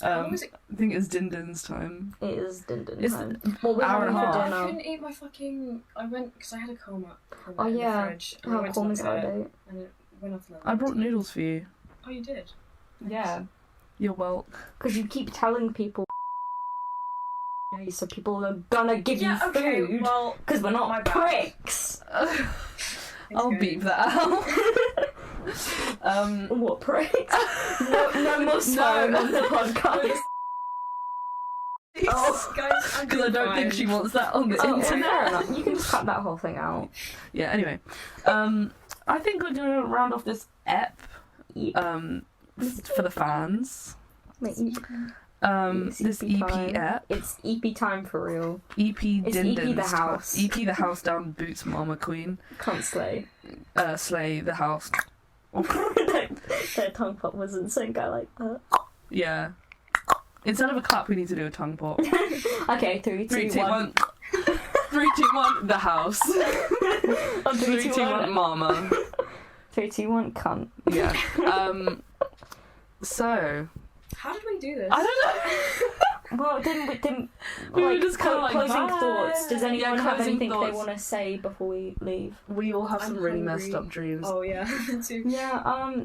How long is it? I think it's Din-Din's time. it is din-din It's time. What we're hour and having a for half. I dinner. couldn't eat my fucking. I went because I had a coma. Oh in yeah, the fridge, and I how went to Corma's look got at a it, date. and it went off the I brought noodles for you. Oh, you did. Yeah, You're welcome. because you keep telling people. So people are gonna give Yeah. you Okay. food Well, because we're my not bad. pricks. I'll beep that out. What pricks? no more swearing on the podcast. Oh, guys, I'm Because I don't think she wants that on the Oh, internet. fair enough. You can just cut that whole thing out. Yeah, anyway. I think we're going to round off this ep for the fans. This EP ep. It's EP time for real. EP It's Dindins. EP the house. EP the house down boots mama queen. Can't slay. Slay the house. Their tongue pop was in sync. I like that. Yeah. Instead of a clap, we need to do a tongue pop. Okay, 3, 2, 1. 3, 2, 1, the house. Oh, 3, 2, 1. mama. 3, 2, 1, cunt. Yeah. So, How did we do this? I don't know. Well, didn't We were like, just kinda like, closing bye. thoughts. Does anyone Yeah, have closing anything they thoughts. want to say before we leave? We all have I'm some really hungry. messed up dreams. Oh yeah, too. Yeah,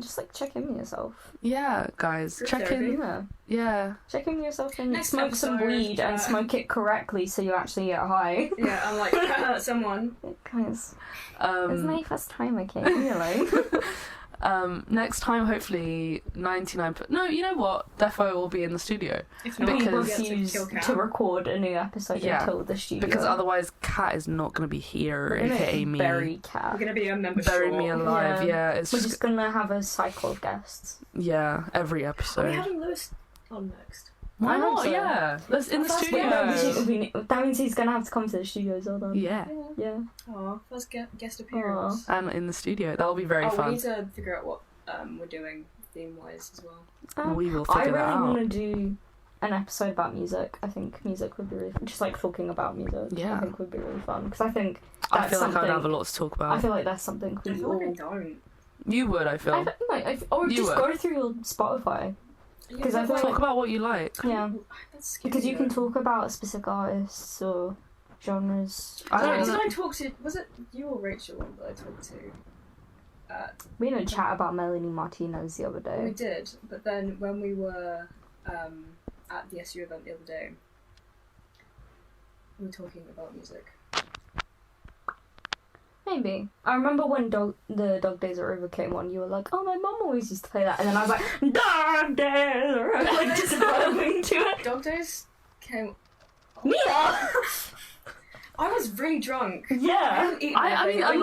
just like check in with yourself. Yeah, guys, Group check therapy. in. Yeah. Yeah. Check in with yourself and Next smoke some episode, weed and smoke it correctly so you actually get high. Yeah, I'm like someone. Guys, it's my first time, okay? Really? Next time, hopefully, 99. No, you know what? Defo will be in the studio If We not, we'll Because- get to refuse kill Cat. to record a new episode Yeah, until the studio. because otherwise, Kat is not going to be here, we're gonna aka me. bury Cat. We're gonna be a member Bury short. me alive. Yeah, it's We're just just gonna have a cycle of guests. yeah, every Are we episode. having Lewis on next? Why I hope not? so. Yeah, let's in the That's studio. That means he's gonna have to come to the studio as well then. Yeah, Yeah. Oh, first guest appearance. and in the studio, that'll be very We fun. need to figure out what we're doing theme wise as well. We will I figure really that out. want to do an episode about music. I think music would be really just like talking about music. Yeah. I think would be really fun because I think I that's feel like I'd something- have a lot to talk I about. feel like that's something I we feel like I all. don't. You would, I feel. Or You just would. go through your Spotify. Because I feel Talk like about what you like. yeah, That's scary, because you can though. talk about specific artists or genres. I Did don't did know. I talk to? Was it you or Rachel one that I talked to? We had a chat about Melanie Martinez the other We day. did, but then when we were at the SU event the other day, we were talking about music. Maybe. I remember when the Dog Days Are Over came on, you were like, oh, my mum always used to play that. And then I was like, Dog Days Are Over, like just vibing to it. Dog Days came. Mia! I was really drunk. Yeah. I mean, a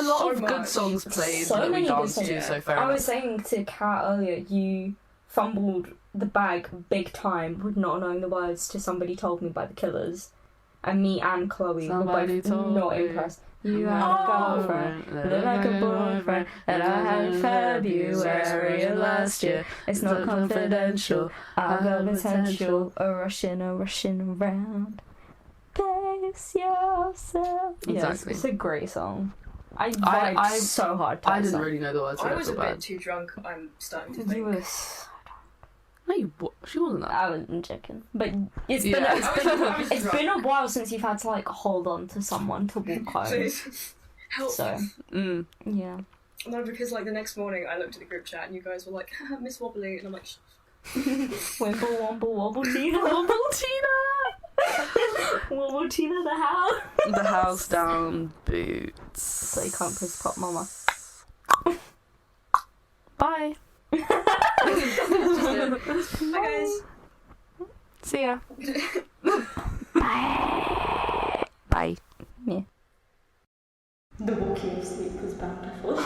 lot so of good much. songs played So that we many good danced songs. to, so fair I enough. was saying to Kat earlier, you fumbled the bag big time with not knowing the words to Somebody Told Me by the Killers. And me and Chloe Somebody were both told not me. impressed. You had a girlfriend, look like a boyfriend, that I had in February of last year. It's not confidential, I've got potential, a rushing around. Pace yourself. Exactly. Yeah, it's a great song. I I- vibed so hard to I that didn't song. really know the words, so I I was a feel bit bad. too drunk. I'm starting to You think. were... No, she wasn't that. I wasn't joking. But it's Yeah. it's been a while since you've had to like hold on to someone to walk home. Please help. So Mm. yeah. No, because like the next morning I looked at the group chat and you guys were like, "Haha, Miss Wobbly," and I'm like, Wimble womble wobble Tina. Wobble Tina! Wobble Tina the house. The house down boots. So you can't piss pop mama. Bye. "Hi guys." See ya. Bye. Bye. Yeah. The walking of sleep was bountiful.